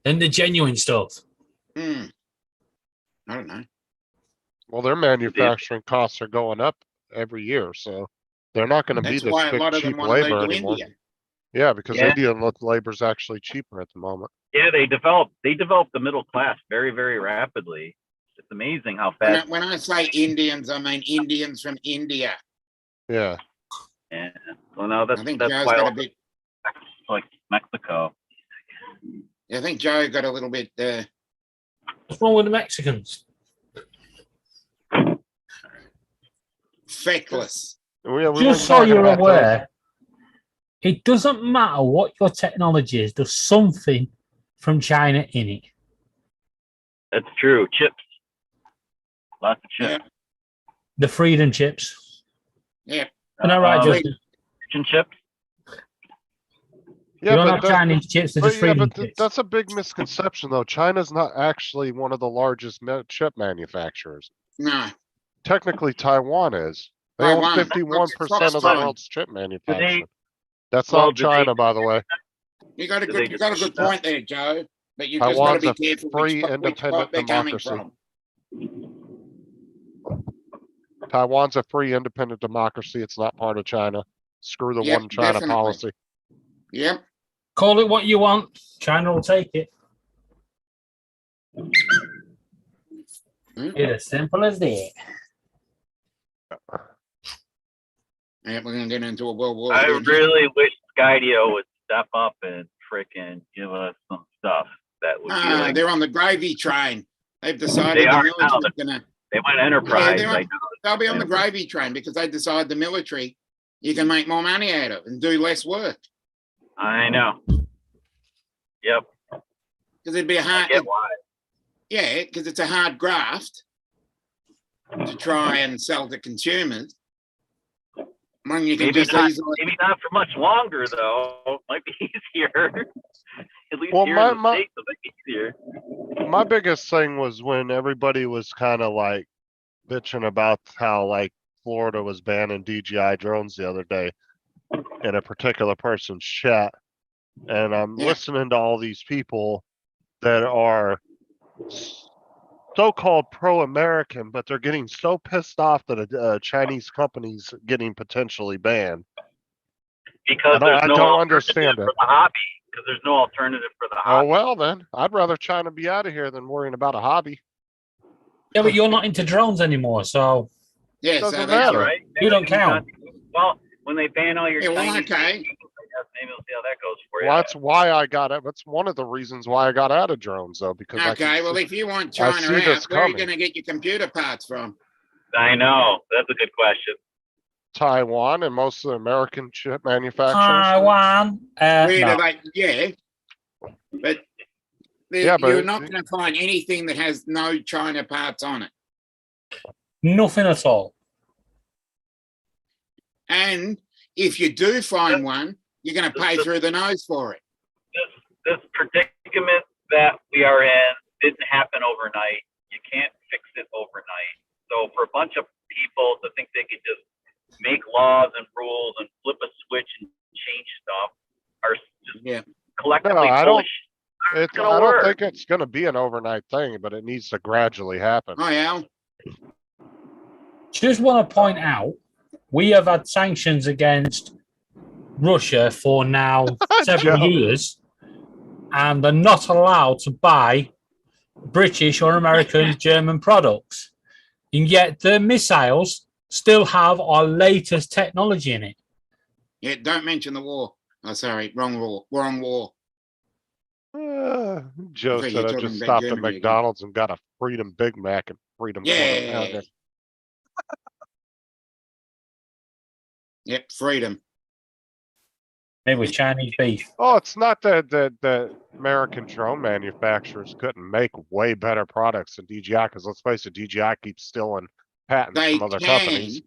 [SPEAKER 7] than the genuine stuff?
[SPEAKER 2] I don't know.
[SPEAKER 4] Well, their manufacturing costs are going up every year, so they're not going to be
[SPEAKER 2] That's
[SPEAKER 4] this
[SPEAKER 2] why a
[SPEAKER 4] big
[SPEAKER 2] lot of them
[SPEAKER 4] cheap
[SPEAKER 2] want to
[SPEAKER 4] labor
[SPEAKER 2] move to
[SPEAKER 4] anymore.
[SPEAKER 2] India.
[SPEAKER 4] Yeah, because
[SPEAKER 3] Yeah.
[SPEAKER 4] Indian labor is actually cheaper at the moment.
[SPEAKER 3] Yeah, they developed the middle class very, very rapidly. It's amazing how fast.
[SPEAKER 2] When I say Indians, I mean Indians from India.
[SPEAKER 4] Yeah.
[SPEAKER 3] Yeah. Well, no, that's
[SPEAKER 2] I think
[SPEAKER 3] that's
[SPEAKER 2] Joe's
[SPEAKER 3] why
[SPEAKER 2] got
[SPEAKER 3] all
[SPEAKER 2] a bit.
[SPEAKER 3] like Mexico.
[SPEAKER 2] I think Joe got a little bit.
[SPEAKER 7] What's wrong with the Mexicans?
[SPEAKER 2] Feckless.
[SPEAKER 4] We
[SPEAKER 7] Just
[SPEAKER 4] were
[SPEAKER 7] so
[SPEAKER 4] talking
[SPEAKER 7] you're
[SPEAKER 4] about those.
[SPEAKER 7] aware, it doesn't matter what your technology is, there's something from China in it.
[SPEAKER 3] That's true. Chips. Lots of
[SPEAKER 2] Yeah.
[SPEAKER 3] chips.
[SPEAKER 7] The freedom chips.
[SPEAKER 2] Yeah.
[SPEAKER 7] Am I right,
[SPEAKER 3] Um,
[SPEAKER 7] Justin?
[SPEAKER 3] Chicken chips.
[SPEAKER 7] You
[SPEAKER 4] Yeah,
[SPEAKER 7] don't
[SPEAKER 4] but
[SPEAKER 7] have
[SPEAKER 4] that-
[SPEAKER 7] Chinese chips, they're
[SPEAKER 4] but
[SPEAKER 7] just
[SPEAKER 4] yeah,
[SPEAKER 7] freedom
[SPEAKER 4] but
[SPEAKER 7] chips.
[SPEAKER 4] that's a big misconception, though. China's not actually one of the largest chip manufacturers.
[SPEAKER 2] No.
[SPEAKER 4] Technically, Taiwan is. They own
[SPEAKER 2] Taiwan.
[SPEAKER 4] 51% of the
[SPEAKER 2] Foxconn.
[SPEAKER 4] world's chip manufacturing. That's
[SPEAKER 3] well,
[SPEAKER 4] not
[SPEAKER 3] did they-
[SPEAKER 4] China, by the way.
[SPEAKER 2] You got a
[SPEAKER 3] Do they
[SPEAKER 2] good
[SPEAKER 3] just-
[SPEAKER 2] point there, Joe. But you just got to
[SPEAKER 4] Taiwan's
[SPEAKER 2] be
[SPEAKER 4] a
[SPEAKER 2] careful
[SPEAKER 4] free,
[SPEAKER 2] which
[SPEAKER 4] independent
[SPEAKER 2] spot they're coming
[SPEAKER 4] democracy.
[SPEAKER 2] from.
[SPEAKER 4] Taiwan's a free, independent democracy. It's not part of China. Screw the
[SPEAKER 2] Yep,
[SPEAKER 4] one China
[SPEAKER 2] definitely.
[SPEAKER 4] policy.
[SPEAKER 2] Yep.
[SPEAKER 7] Call it what you want. China will take it.
[SPEAKER 2] Hmm?
[SPEAKER 7] It's as simple as that.
[SPEAKER 2] Yeah, we're gonna get into a World War.
[SPEAKER 3] I
[SPEAKER 2] here.
[SPEAKER 3] really wish Skydio would step up and frickin' give us some stuff that would be like,
[SPEAKER 2] They're on the gravy train. They've decided
[SPEAKER 3] They
[SPEAKER 2] the
[SPEAKER 3] are
[SPEAKER 2] military's
[SPEAKER 3] now.
[SPEAKER 2] gonna.
[SPEAKER 3] they went enterprise.
[SPEAKER 2] they're on-
[SPEAKER 3] like,
[SPEAKER 2] They'll be on the gravy train because they decide the military you can make more money out of and do less work.
[SPEAKER 3] I know. Yep.
[SPEAKER 2] Because it'd be a
[SPEAKER 3] I
[SPEAKER 2] hard.
[SPEAKER 3] get why.
[SPEAKER 2] Yeah, because it's a hard graft to try and sell to consumers. When you can
[SPEAKER 3] Maybe
[SPEAKER 2] just
[SPEAKER 3] not,
[SPEAKER 2] easily.
[SPEAKER 3] maybe not for much longer though. Might be easier. At least
[SPEAKER 4] Well,
[SPEAKER 3] here
[SPEAKER 4] my-
[SPEAKER 3] in the
[SPEAKER 4] my-
[SPEAKER 3] States, it might be easier.
[SPEAKER 4] My biggest thing was when everybody was kind of like bitching about how like Florida was banning DJI drones the other day in a particular person's chat. And I'm
[SPEAKER 2] Yeah.
[SPEAKER 4] listening to all these people that are so-called pro-American, but they're getting so pissed off that a Chinese company's getting potentially banned.
[SPEAKER 3] Because there's
[SPEAKER 4] I
[SPEAKER 3] no
[SPEAKER 4] don't
[SPEAKER 3] alternative
[SPEAKER 4] understand
[SPEAKER 3] for
[SPEAKER 4] it.
[SPEAKER 3] the hobby. Because there's no alternative for the
[SPEAKER 4] Oh,
[SPEAKER 3] hobby.
[SPEAKER 4] well then, I'd rather China be out of here than worrying about a hobby.
[SPEAKER 7] Yeah, but you're not into drones anymore, so
[SPEAKER 2] Yeah,
[SPEAKER 4] Doesn't
[SPEAKER 2] so that's
[SPEAKER 4] matter.
[SPEAKER 2] right.
[SPEAKER 3] Right?
[SPEAKER 7] you don't count.
[SPEAKER 3] Well, when they ban all your
[SPEAKER 2] Yeah, well,
[SPEAKER 3] Chinese,
[SPEAKER 2] okay.
[SPEAKER 3] maybe we'll see how that goes for you.
[SPEAKER 4] Well, that's why I got it. That's one of the reasons why I got out of drones, though, because I
[SPEAKER 2] Okay,
[SPEAKER 4] can
[SPEAKER 2] well,
[SPEAKER 4] see-
[SPEAKER 2] if you want
[SPEAKER 4] I
[SPEAKER 2] China
[SPEAKER 4] see this
[SPEAKER 2] out, where are you
[SPEAKER 4] coming.
[SPEAKER 2] going to get your computer parts from?
[SPEAKER 3] I know. That's a good question.
[SPEAKER 4] Taiwan and most of the American chip manufacturers.
[SPEAKER 7] Taiwan.
[SPEAKER 2] Where
[SPEAKER 7] No.
[SPEAKER 2] do they? Yeah, but,
[SPEAKER 4] Yeah, but
[SPEAKER 2] you're not going to find anything that has no China parts on it.
[SPEAKER 7] Nothing at all.
[SPEAKER 2] And if you do find one, you're going to pay through the nose for it.
[SPEAKER 3] This predicament that we are in didn't happen overnight. You can't fix it overnight. So for a bunch of people to think they could just make laws and rules and flip a switch and change stuff are just collectively
[SPEAKER 4] I don't-
[SPEAKER 3] push.
[SPEAKER 4] It's,
[SPEAKER 3] gonna
[SPEAKER 4] I don't
[SPEAKER 3] work.
[SPEAKER 4] think it's gonna be an overnight thing, but it needs to gradually happen.
[SPEAKER 2] Hi, Al.
[SPEAKER 7] Just want to point out, we have had sanctions against Russia for now several
[SPEAKER 4] Joe.
[SPEAKER 7] years, and they're not allowed to buy British or American German products. And yet their missiles still have our latest technology in it.
[SPEAKER 2] Yeah, don't mention the war. Oh, sorry, wrong war. Wrong war.
[SPEAKER 4] Joe
[SPEAKER 2] Okay,
[SPEAKER 4] said
[SPEAKER 2] you're
[SPEAKER 4] I
[SPEAKER 2] talking
[SPEAKER 4] just
[SPEAKER 2] about
[SPEAKER 4] stopped at
[SPEAKER 2] Germany again.
[SPEAKER 4] McDonald's and got a Freedom Big Mac and Freedom Quarter
[SPEAKER 2] Yeah.
[SPEAKER 4] Pounder.
[SPEAKER 2] Yep, freedom.
[SPEAKER 7] Maybe with Chinese beef.
[SPEAKER 4] Oh, it's not that the American drone manufacturers couldn't make way better products than DJI, because let's face it, DJI keeps stealing patents
[SPEAKER 2] They
[SPEAKER 4] from other
[SPEAKER 2] can.
[SPEAKER 4] companies.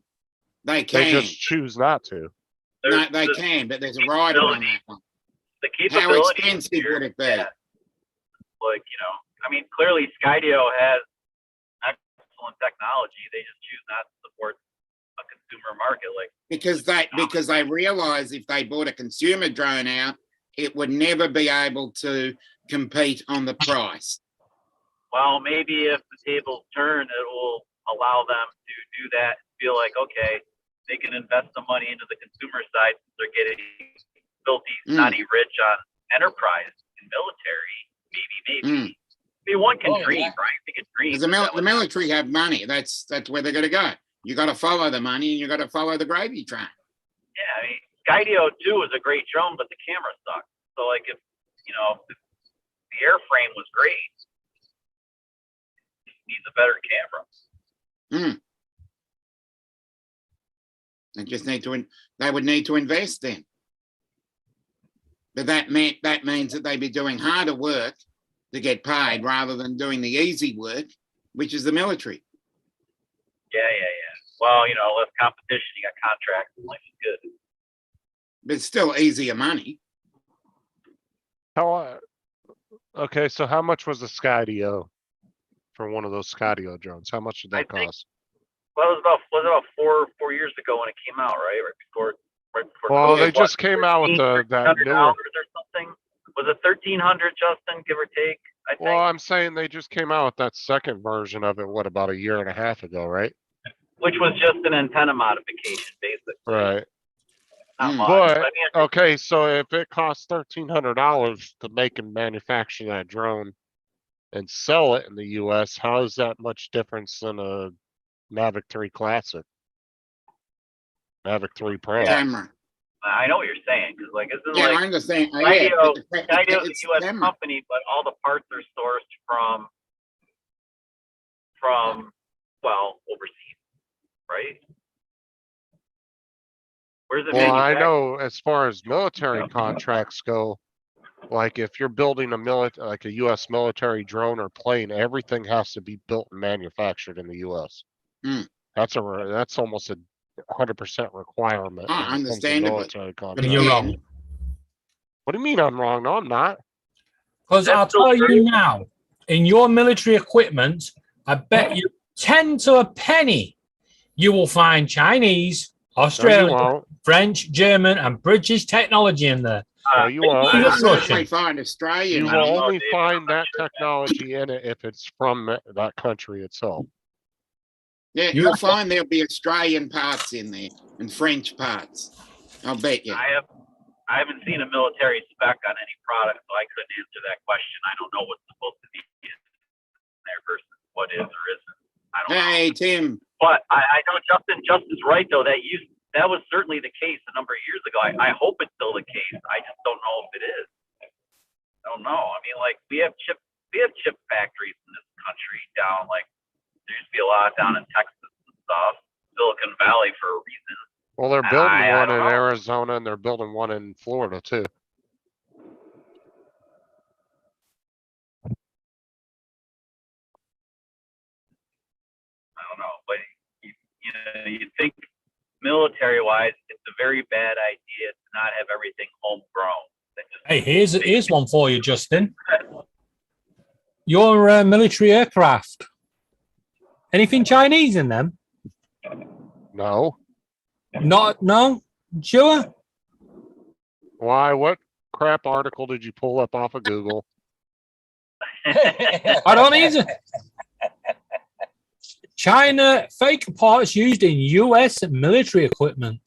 [SPEAKER 2] They
[SPEAKER 4] They
[SPEAKER 2] can.
[SPEAKER 4] just choose not to.
[SPEAKER 2] No,
[SPEAKER 3] There's
[SPEAKER 2] they
[SPEAKER 3] the
[SPEAKER 2] can, but there's a rider on that one. How
[SPEAKER 3] capability.
[SPEAKER 2] expensive
[SPEAKER 3] here,
[SPEAKER 2] would it be?
[SPEAKER 3] yeah. Like, I mean, clearly Skydio has excellent technology. They just choose not to support a consumer market. Like,
[SPEAKER 2] Because they realize if they bought a consumer drone out, it would never be able to compete on the price.
[SPEAKER 3] well, maybe if the tables turn, it will allow them to do that and feel like, okay, they can invest the money into the consumer side since they're getting filthy, snotty rich on enterprise and military. Maybe. I mean, one can
[SPEAKER 5] Oh,
[SPEAKER 3] dream,
[SPEAKER 5] yeah.
[SPEAKER 3] right? They can dream.
[SPEAKER 2] Because the military have money. That's where they're gonna go. You gotta follow the money and you gotta follow the gravy train.
[SPEAKER 3] Yeah, I mean, Skydio 2 is a great drone, but the camera sucks. So, like, if the airframe was great, it needs a better camera.
[SPEAKER 2] They would need to invest then. But that means that they'd be doing harder work to get paid rather than doing the easy work, which is the military.
[SPEAKER 3] Yeah. Well, less competition, you got contracts, and life is good.
[SPEAKER 2] But it's still easier money.
[SPEAKER 4] Okay, so how much was the Skydio for one of those Skydio drones? How much did
[SPEAKER 3] I
[SPEAKER 4] that
[SPEAKER 3] think-
[SPEAKER 4] cost?
[SPEAKER 3] Well, it was about four years ago when it came out, right? Right before.
[SPEAKER 4] Well,
[SPEAKER 3] COVID.
[SPEAKER 4] they
[SPEAKER 3] What,
[SPEAKER 4] just came out with that
[SPEAKER 3] $1,300
[SPEAKER 4] newer.
[SPEAKER 3] or something. Was it 1,300, Justin, give or take? I think.
[SPEAKER 4] Well, I'm saying they just came out with that second version of it, what, about a year and a half ago, right?
[SPEAKER 3] Which was just an antenna modification, basically.
[SPEAKER 4] Right.
[SPEAKER 3] Not much.
[SPEAKER 4] But,
[SPEAKER 3] I mean,
[SPEAKER 4] okay, so if it costs $1,300 to make and manufacture that drone and sell it in the US, how is that much difference than a Mavic 3 Classic? Mavic 3 Pro?
[SPEAKER 2] Camera.
[SPEAKER 3] I know what you're saying, because like isn't
[SPEAKER 2] Yeah,
[SPEAKER 3] like
[SPEAKER 2] I understand.
[SPEAKER 3] Skydio,
[SPEAKER 2] but
[SPEAKER 3] Skydio is
[SPEAKER 2] it's
[SPEAKER 3] a U.S.
[SPEAKER 2] camera.
[SPEAKER 3] company, but all the parts are sourced from overseas, right? Where's it
[SPEAKER 4] Well, I
[SPEAKER 3] manufactured?
[SPEAKER 4] know as far as military contracts go, like if you're building like a US military drone or plane, everything has to be built and manufactured in the US.
[SPEAKER 2] Hmm.
[SPEAKER 4] That's almost 100% requirement.
[SPEAKER 2] Ah,
[SPEAKER 4] when it comes to
[SPEAKER 2] understandably.
[SPEAKER 4] military
[SPEAKER 7] But
[SPEAKER 4] contracts.
[SPEAKER 7] you're wrong.
[SPEAKER 4] What do you mean I'm wrong? No, I'm not.
[SPEAKER 7] Because I'll
[SPEAKER 3] That's still
[SPEAKER 7] tell
[SPEAKER 3] true.
[SPEAKER 7] you now, in your military equipment, I bet you 10 to a penny, you will find Chinese,
[SPEAKER 4] No, you
[SPEAKER 7] Australian,
[SPEAKER 4] won't.
[SPEAKER 7] French, German, and British technology in there.
[SPEAKER 4] No, you won't.
[SPEAKER 7] Even
[SPEAKER 2] You'll certainly
[SPEAKER 7] Russian.
[SPEAKER 2] find Australian.
[SPEAKER 4] You
[SPEAKER 3] I don't
[SPEAKER 4] will
[SPEAKER 3] know,
[SPEAKER 4] only
[SPEAKER 3] David,
[SPEAKER 4] find
[SPEAKER 3] I'm not
[SPEAKER 4] that
[SPEAKER 3] sure.
[SPEAKER 4] technology in it if it's from that country itself.
[SPEAKER 2] Yeah,
[SPEAKER 7] You-
[SPEAKER 2] you'll find there'll be Australian parts in there and French parts. I'll bet you.
[SPEAKER 3] I haven't seen a military spec on any product, so I couldn't answer that question. I don't know what's supposed to be in there versus what is or isn't. I don't know.
[SPEAKER 2] Hey, Tim.
[SPEAKER 3] But I know Justin's right though. That was certainly the case a number of years ago. I hope it's still the case. I just don't know if it is. I don't know. I mean, like we have chip factories in this country down like there used to be a lot down in Texas and stuff, Silicon Valley for a reason.
[SPEAKER 4] Well, they're building
[SPEAKER 3] I
[SPEAKER 4] one
[SPEAKER 3] don't
[SPEAKER 4] in
[SPEAKER 3] know.
[SPEAKER 4] Arizona and they're building one in Florida too.
[SPEAKER 3] I don't know, but you think military wise, it's a very bad idea to not have everything homegrown.
[SPEAKER 7] Hey, here's one for you, Justin. Your military aircraft. Anything Chinese in them?
[SPEAKER 4] No.
[SPEAKER 7] No? Sure?
[SPEAKER 4] Why? What crap article did you pull up off of Google?
[SPEAKER 7] I don't either. China fake parts used in US military equipment.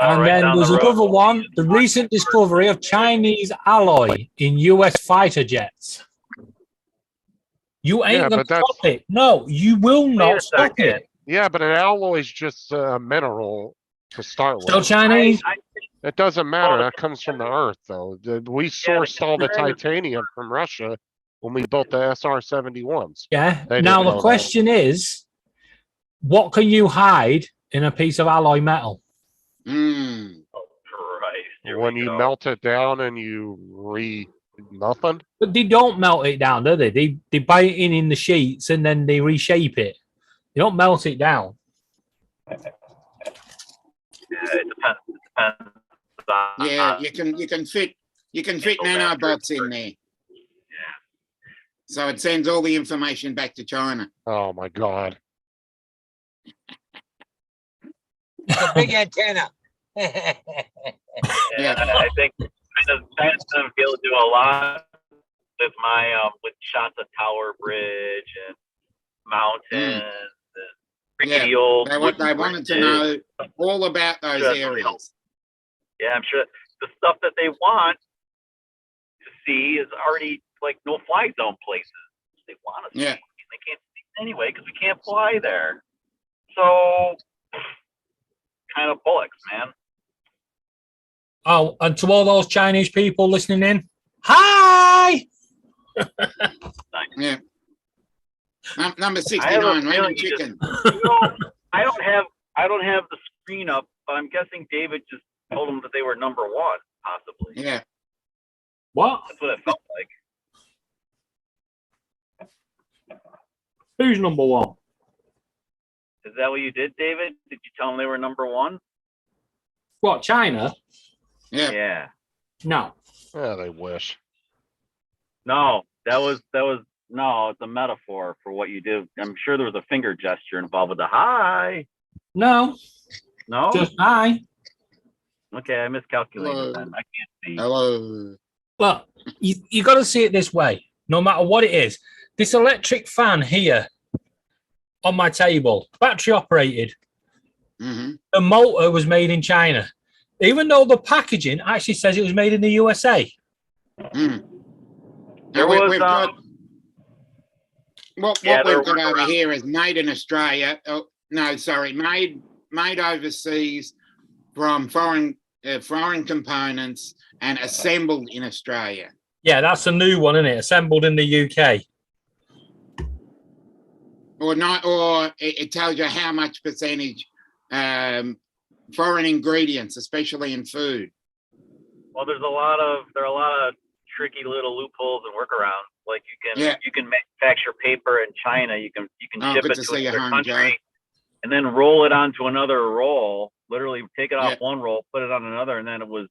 [SPEAKER 7] And
[SPEAKER 3] Right
[SPEAKER 7] then
[SPEAKER 3] down
[SPEAKER 7] there's
[SPEAKER 3] the road.
[SPEAKER 7] another one, the recent discovery of Chinese alloy in US fighter jets. You ain't
[SPEAKER 4] Yeah,
[SPEAKER 7] gonna
[SPEAKER 4] but that's-
[SPEAKER 7] stop it. No, you will
[SPEAKER 3] Wait a
[SPEAKER 7] not stop
[SPEAKER 3] second.
[SPEAKER 7] it.
[SPEAKER 4] Yeah, but an alloy is just a mineral to start
[SPEAKER 7] Still
[SPEAKER 4] with.
[SPEAKER 7] Chinese?
[SPEAKER 4] It doesn't matter.
[SPEAKER 3] Well,
[SPEAKER 4] That comes from the earth, though. We sourced all the
[SPEAKER 3] concern is-
[SPEAKER 4] titanium from Russia when we built the SR-71s.
[SPEAKER 7] Yeah.
[SPEAKER 4] They
[SPEAKER 7] Now
[SPEAKER 4] didn't
[SPEAKER 7] the
[SPEAKER 4] know that.
[SPEAKER 7] question is, what can you hide in a piece of alloy metal?
[SPEAKER 2] Mm.
[SPEAKER 3] Christ, here
[SPEAKER 4] When
[SPEAKER 3] we
[SPEAKER 4] you
[SPEAKER 3] go.
[SPEAKER 4] melt it down and you nothing.
[SPEAKER 7] But they don't melt it down, do they? They buy it in the sheets and then they reshape it. They don't melt it down.
[SPEAKER 3] Yeah, it depends. It depends on,
[SPEAKER 2] Yeah, you can fit nanobots in there. So it sends all the information back to China.
[SPEAKER 4] Oh my God.
[SPEAKER 5] The big antenna.
[SPEAKER 3] Yeah, I think China's gonna be able to do a lot with my with Shanta Tower Bridge and mountains and rickety old.
[SPEAKER 2] They
[SPEAKER 3] wooden
[SPEAKER 2] wanted to
[SPEAKER 3] bridges.
[SPEAKER 2] know all about those
[SPEAKER 3] Sure.
[SPEAKER 2] areas.
[SPEAKER 3] Yeah, I'm sure the stuff that they want to see is already like no fly zone places. They want to see.
[SPEAKER 2] Yeah.
[SPEAKER 3] They can't see anyway because we can't fly there. So kind of bullocks, man.
[SPEAKER 7] Oh, and to all those Chinese people listening in, hi!
[SPEAKER 2] Yeah. Number
[SPEAKER 3] I have a
[SPEAKER 2] 69,
[SPEAKER 3] feeling
[SPEAKER 2] lemon
[SPEAKER 3] you just-
[SPEAKER 2] chicken.
[SPEAKER 3] You know, I don't have the screen up, but I'm guessing David just told them that they were number one, possibly.
[SPEAKER 2] Yeah.
[SPEAKER 7] What?
[SPEAKER 3] That's what it felt like.
[SPEAKER 7] Who's number one?
[SPEAKER 3] Is that what you did, David? Did you tell them they were number one?
[SPEAKER 7] What, China?
[SPEAKER 2] Yeah.
[SPEAKER 3] Yeah.
[SPEAKER 7] No.
[SPEAKER 4] Yeah, they wish.
[SPEAKER 3] No, that was no, it's a metaphor for what you did. I'm sure there was a finger gesture involved with the hi.
[SPEAKER 7] No.
[SPEAKER 3] No?
[SPEAKER 7] Just hi.
[SPEAKER 3] Okay, I miscalculated
[SPEAKER 2] Hello.
[SPEAKER 3] then. I can't see.
[SPEAKER 2] Hello.
[SPEAKER 7] Look, you got to see it this way, no matter what it is. This electric fan here on my table, battery operated.
[SPEAKER 2] Hmm.
[SPEAKER 7] The motor was made in China, even though the packaging actually says it was made in the USA.
[SPEAKER 2] Mm.
[SPEAKER 3] There
[SPEAKER 2] Now,
[SPEAKER 3] was,
[SPEAKER 2] we've got what
[SPEAKER 3] yeah, there
[SPEAKER 2] we've got
[SPEAKER 3] was
[SPEAKER 2] over
[SPEAKER 3] around-
[SPEAKER 2] here is made in Australia. Oh, no, sorry, made overseas from foreign components and assembled in Australia.
[SPEAKER 7] Yeah, that's a new one, isn't it? Assembled in the UK.
[SPEAKER 2] Or not, or it tells you how much percentage foreign ingredients, especially in food.
[SPEAKER 3] Well, there are a lot of tricky little loopholes and workarounds. Like you can manufacture paper in China. You can
[SPEAKER 2] Oh,
[SPEAKER 3] ship
[SPEAKER 2] good
[SPEAKER 3] it
[SPEAKER 2] to
[SPEAKER 3] to
[SPEAKER 2] see you,
[SPEAKER 3] another
[SPEAKER 2] hon, Joe.
[SPEAKER 3] country, and then roll it onto another roll. Literally take it off
[SPEAKER 2] Yeah.
[SPEAKER 3] one roll, put it on another, and then it was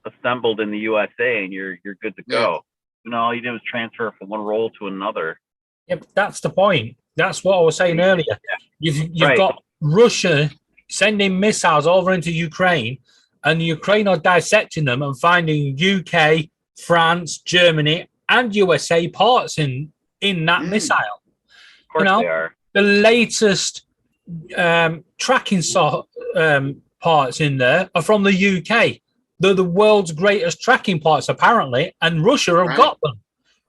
[SPEAKER 3] assembled in the USA, and you're good to go. You know, all you did was transfer from one roll to another.
[SPEAKER 7] Yeah, but that's the point. That's what I was saying earlier. You've
[SPEAKER 3] Right.
[SPEAKER 7] got Russia sending missiles over into Ukraine, and the Ukraine are dissecting them and finding UK, France, Germany, and USA parts in that missile.
[SPEAKER 3] Of course
[SPEAKER 7] know,
[SPEAKER 3] they are.
[SPEAKER 7] The latest tracking parts in there are from the UK. They're the world's greatest tracking parts, apparently, and Russia have
[SPEAKER 2] Right.
[SPEAKER 7] got them.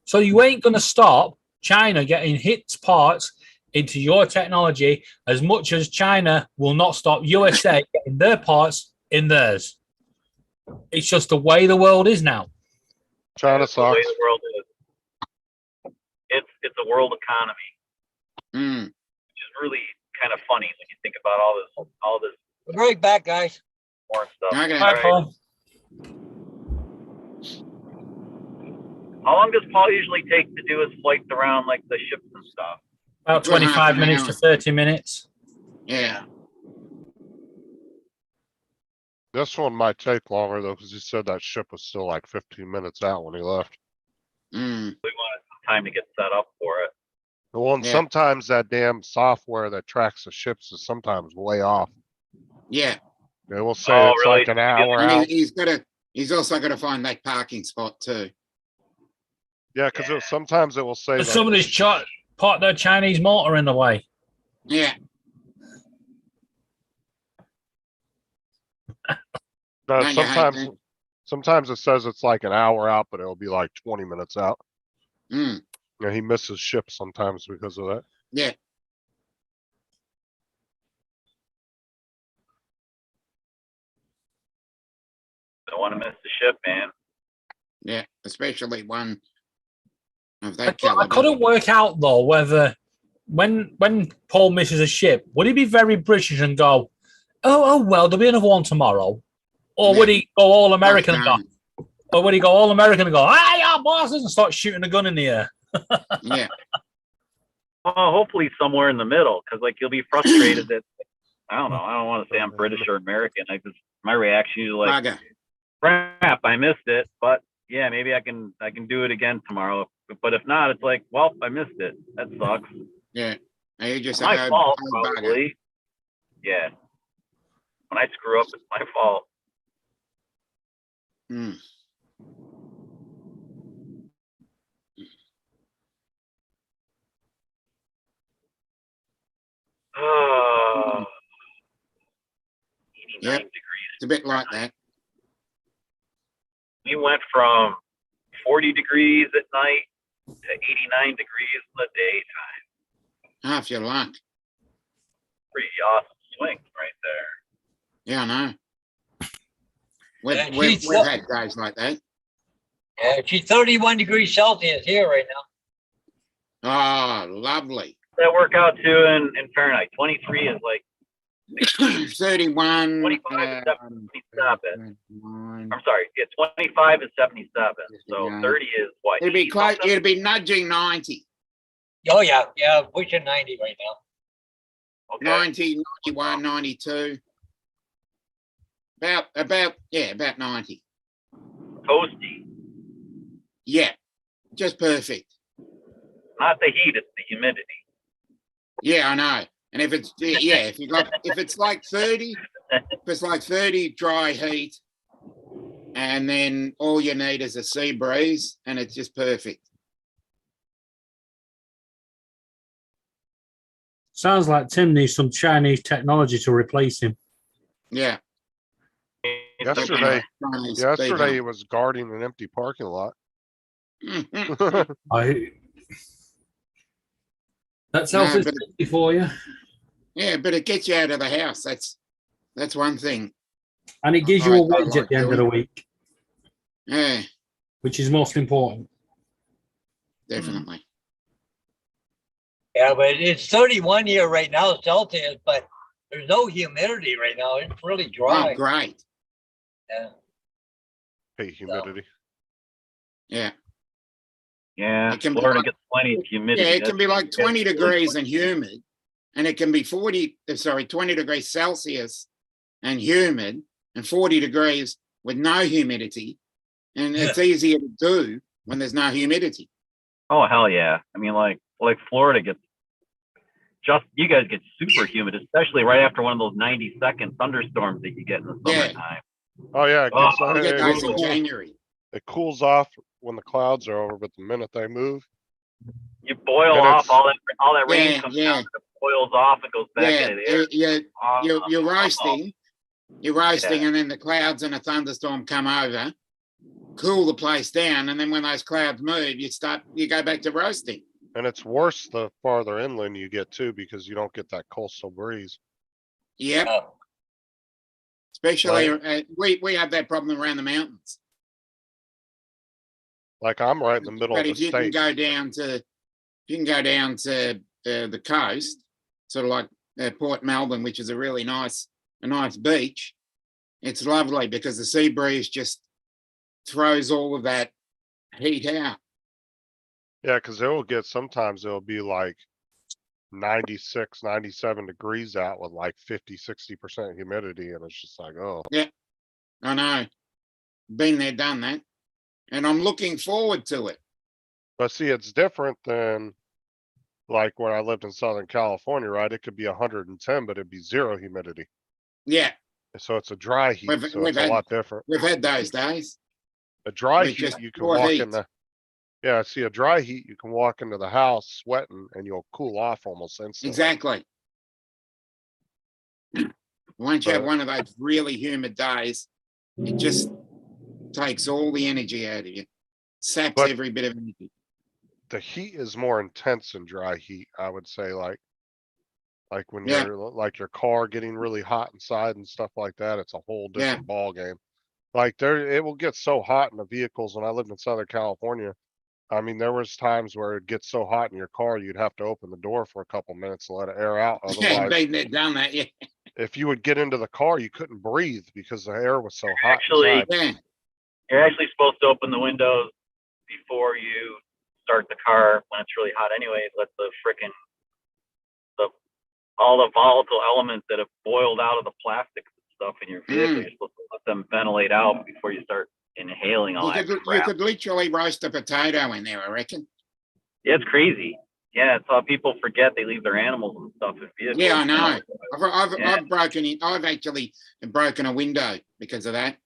[SPEAKER 7] So you ain't going to stop China getting its parts into your technology as much as China will not stop USA getting their parts in theirs. It's just the way the world is now.
[SPEAKER 4] China
[SPEAKER 3] That's the way
[SPEAKER 4] sucks.
[SPEAKER 3] the world is. It's a world economy,
[SPEAKER 2] Mm.
[SPEAKER 3] which is really kind of funny when you think about all this
[SPEAKER 5] We'll be right back, guys.
[SPEAKER 3] foreign stuff.
[SPEAKER 2] Okay.
[SPEAKER 7] Hi, Paul.
[SPEAKER 3] How long does Paul usually take to do his flights around like the ships and stuff?
[SPEAKER 7] About
[SPEAKER 2] Good half
[SPEAKER 7] 25
[SPEAKER 2] an
[SPEAKER 7] minutes
[SPEAKER 2] hour.
[SPEAKER 7] to 30 minutes.
[SPEAKER 2] Yeah.
[SPEAKER 4] This one might take longer though, because he said that ship was still like 15 minutes out when he left.
[SPEAKER 2] Mm.
[SPEAKER 3] We wanted some time to get set up for it.
[SPEAKER 4] Well, and
[SPEAKER 2] Yeah.
[SPEAKER 4] sometimes that damn software that tracks the ships is sometimes way off.
[SPEAKER 2] Yeah,
[SPEAKER 4] They will say
[SPEAKER 3] Oh,
[SPEAKER 4] it's
[SPEAKER 3] really?
[SPEAKER 4] like an hour
[SPEAKER 2] and
[SPEAKER 4] out.
[SPEAKER 2] he's also got to find that parking spot too.
[SPEAKER 4] Yeah, because sometimes it will say
[SPEAKER 7] But
[SPEAKER 4] that.
[SPEAKER 7] somebody's parked their Chinese motor in the way.
[SPEAKER 2] Yeah,
[SPEAKER 4] No,
[SPEAKER 2] Don't you hate
[SPEAKER 4] sometimes it says it's like an hour out, but it'll be like 20 minutes out.
[SPEAKER 2] mm,
[SPEAKER 4] Yeah, he misses ships sometimes because of that.
[SPEAKER 2] yeah.
[SPEAKER 3] Don't want to miss the ship, man.
[SPEAKER 2] Yeah, especially one of
[SPEAKER 7] I
[SPEAKER 2] that
[SPEAKER 7] couldn't
[SPEAKER 2] caliber.
[SPEAKER 7] work out though whether when Paul misses a ship, would he be very British and go, oh well, there'll be another one tomorrow, or would he go all American and go, or would he go all American and go, hey, our bosses, and start shooting a gun in the air?
[SPEAKER 2] Yeah,
[SPEAKER 3] Well, hopefully somewhere in the middle, because like you'll be frustrated that I don't know. I don't want to say I'm British or American. My reaction is like,
[SPEAKER 2] bugger.
[SPEAKER 3] crap, I missed it. But yeah, maybe I can do it again tomorrow. But if not, it's like, well, I missed it. That sucks.
[SPEAKER 2] Yeah, and you just
[SPEAKER 3] My
[SPEAKER 2] say,
[SPEAKER 3] fault,
[SPEAKER 2] oh, bugger.
[SPEAKER 3] probably. Yeah. When I screw up, it's my fault.
[SPEAKER 2] Mm.
[SPEAKER 3] Oh, 89
[SPEAKER 2] Yep.
[SPEAKER 3] degrees.
[SPEAKER 2] It's a bit like that.
[SPEAKER 3] We went from 40 degrees at night to 89 degrees in the daytime.
[SPEAKER 2] Half your luck.
[SPEAKER 3] Pretty awesome swing right there.
[SPEAKER 2] Yeah, I know.
[SPEAKER 5] Yeah,
[SPEAKER 2] We've
[SPEAKER 5] geez,
[SPEAKER 2] had days like that.
[SPEAKER 5] Yeah, she's 31 degrees Celsius here right now.
[SPEAKER 2] Oh, lovely.
[SPEAKER 3] That work out too in Fahrenheit. 23 is like
[SPEAKER 2] 31.
[SPEAKER 3] 25 is 77.
[SPEAKER 2] 29.
[SPEAKER 3] I'm sorry, yeah, 25 is 77. So
[SPEAKER 2] Yeah.
[SPEAKER 3] 30 is what?
[SPEAKER 2] It'd be
[SPEAKER 3] 80
[SPEAKER 2] close.
[SPEAKER 3] something?
[SPEAKER 2] It'd be nudging 90.
[SPEAKER 5] Oh, yeah, yeah, pushing 90 right now.
[SPEAKER 3] Okay.
[SPEAKER 2] 90, 91, 92. About 90.
[SPEAKER 3] Toasty.
[SPEAKER 2] Yeah, just perfect.
[SPEAKER 3] Not the heat, it's the humidity.
[SPEAKER 2] Yeah, I know. And if it's if it's like 30, if it's like 30 dry heat, and then all you need is a sea breeze, and it's just perfect.
[SPEAKER 1] Sounds like Tim needs some Chinese technology to replace him.
[SPEAKER 2] Yeah.
[SPEAKER 4] Yesterday,
[SPEAKER 2] Chinese
[SPEAKER 4] yesterday he
[SPEAKER 2] speed
[SPEAKER 4] was guarding an empty parking lot.
[SPEAKER 2] hump.
[SPEAKER 1] That's
[SPEAKER 2] No,
[SPEAKER 1] self
[SPEAKER 2] but-
[SPEAKER 1] for you.
[SPEAKER 2] Yeah, but it gets you out of the house. That's one thing.
[SPEAKER 1] And it gives you a
[SPEAKER 2] I
[SPEAKER 1] wage
[SPEAKER 2] like
[SPEAKER 1] at the end of the week,
[SPEAKER 2] Yeah,
[SPEAKER 1] which is most important.
[SPEAKER 2] definitely.
[SPEAKER 5] Yeah, but it's 31 here right now Celsius, but there's no humidity right now. It's really
[SPEAKER 2] Oh,
[SPEAKER 5] dry.
[SPEAKER 2] great.
[SPEAKER 5] Yeah.
[SPEAKER 4] Hey, humidity.
[SPEAKER 2] Yeah.
[SPEAKER 3] Yeah,
[SPEAKER 2] It can be
[SPEAKER 3] Florida
[SPEAKER 2] like-
[SPEAKER 3] gets plenty of humidity.
[SPEAKER 2] Yeah, it can be
[SPEAKER 3] That's-
[SPEAKER 2] like 20 degrees and humid, and it can be 20 degrees Celsius and humid, and 40 degrees with no humidity. And it's easier to do when there's no humidity.
[SPEAKER 3] Oh hell yeah! I mean, like Florida gets you guys get super humid, especially right after one of those 90-second thunderstorms that you get in the
[SPEAKER 2] Yeah.
[SPEAKER 3] summertime.
[SPEAKER 4] Oh yeah, it, gets,
[SPEAKER 3] Oh,
[SPEAKER 2] We get those in
[SPEAKER 4] it,
[SPEAKER 2] January.
[SPEAKER 4] it cools off when the clouds are over, but the minute they move,
[SPEAKER 3] You boil
[SPEAKER 4] And
[SPEAKER 3] off
[SPEAKER 4] it's-
[SPEAKER 3] all that rain
[SPEAKER 2] Yeah,
[SPEAKER 3] comes
[SPEAKER 2] yeah.
[SPEAKER 3] down, and it boils off and goes back
[SPEAKER 2] Yeah,
[SPEAKER 3] into the air.
[SPEAKER 2] you're roasting. You're roasting,
[SPEAKER 3] Yeah.
[SPEAKER 2] and then the clouds and a thunderstorm come over, cool the place down, and then when those clouds move, you go back to roasting.
[SPEAKER 4] and it's worse the farther inland you get too, because you don't get that coastal breeze.
[SPEAKER 2] Yep.
[SPEAKER 5] Oh,
[SPEAKER 2] Especially we have that problem around the mountains.
[SPEAKER 4] Like I'm right in the middle
[SPEAKER 2] But
[SPEAKER 4] of
[SPEAKER 2] if
[SPEAKER 4] the
[SPEAKER 2] you can
[SPEAKER 4] state.
[SPEAKER 2] go down to, the coast, sort of like Port Melbourne, which is a really nice beach, it's lovely because the sea breeze just throws all of that heat out.
[SPEAKER 4] Yeah, because sometimes it'll be like 96, 97 degrees out with like 50, 60% humidity. And it's just like, oh,
[SPEAKER 2] I know. Been there, done that. And I'm looking forward to it.
[SPEAKER 4] but see, it's different than like when I lived in Southern California, right? It could be 110, but it'd be zero humidity.
[SPEAKER 2] Yeah,
[SPEAKER 4] So it's a dry heat,
[SPEAKER 2] We've-
[SPEAKER 4] so
[SPEAKER 2] we've
[SPEAKER 4] it's a
[SPEAKER 2] had-
[SPEAKER 4] lot different.
[SPEAKER 2] we've had those days.
[SPEAKER 4] A dry
[SPEAKER 2] with
[SPEAKER 4] heat,
[SPEAKER 2] just
[SPEAKER 4] you can
[SPEAKER 2] pure
[SPEAKER 4] walk
[SPEAKER 2] heat.
[SPEAKER 4] in the, yeah, see a dry heat, you can walk into the house sweating and you'll cool off almost instantly.
[SPEAKER 2] Exactly. Once you have
[SPEAKER 4] But-
[SPEAKER 2] one of those really humid days, it just takes all the energy out of you, saps
[SPEAKER 4] But-
[SPEAKER 2] every bit of energy.
[SPEAKER 4] The heat is more intense in dry heat, I would say, like when
[SPEAKER 2] Yeah.
[SPEAKER 4] you're like your car getting really hot inside and stuff like that, it's a whole
[SPEAKER 2] Yeah.
[SPEAKER 4] different ball game. Like it will get so hot in the vehicles. When I lived in Southern California, I mean, there was times where it gets so hot in your car, you'd have to open the door for a couple minutes and let it air out.
[SPEAKER 2] Yeah,
[SPEAKER 4] Otherwise,
[SPEAKER 2] done that. Yeah,
[SPEAKER 4] if you would get into the car, you couldn't breathe because the air was so hot.
[SPEAKER 3] Actually-
[SPEAKER 4] inside.
[SPEAKER 2] yeah,
[SPEAKER 3] You're actually supposed to open the windows before you start the car when it's really hot anyway. Let the frickin' all the volatile elements that have boiled out of the plastics and stuff in your vehicle, you're supposed to let them ventilate out before you start inhaling all that
[SPEAKER 2] you
[SPEAKER 3] crap.
[SPEAKER 2] could literally roast a potato in there, I reckon.
[SPEAKER 3] Yeah, it's crazy. Yeah, it's how people forget they leave their animals and stuff in vehicles.
[SPEAKER 2] Yeah, I know.
[SPEAKER 3] Yeah.
[SPEAKER 2] I've actually broken a window because of that.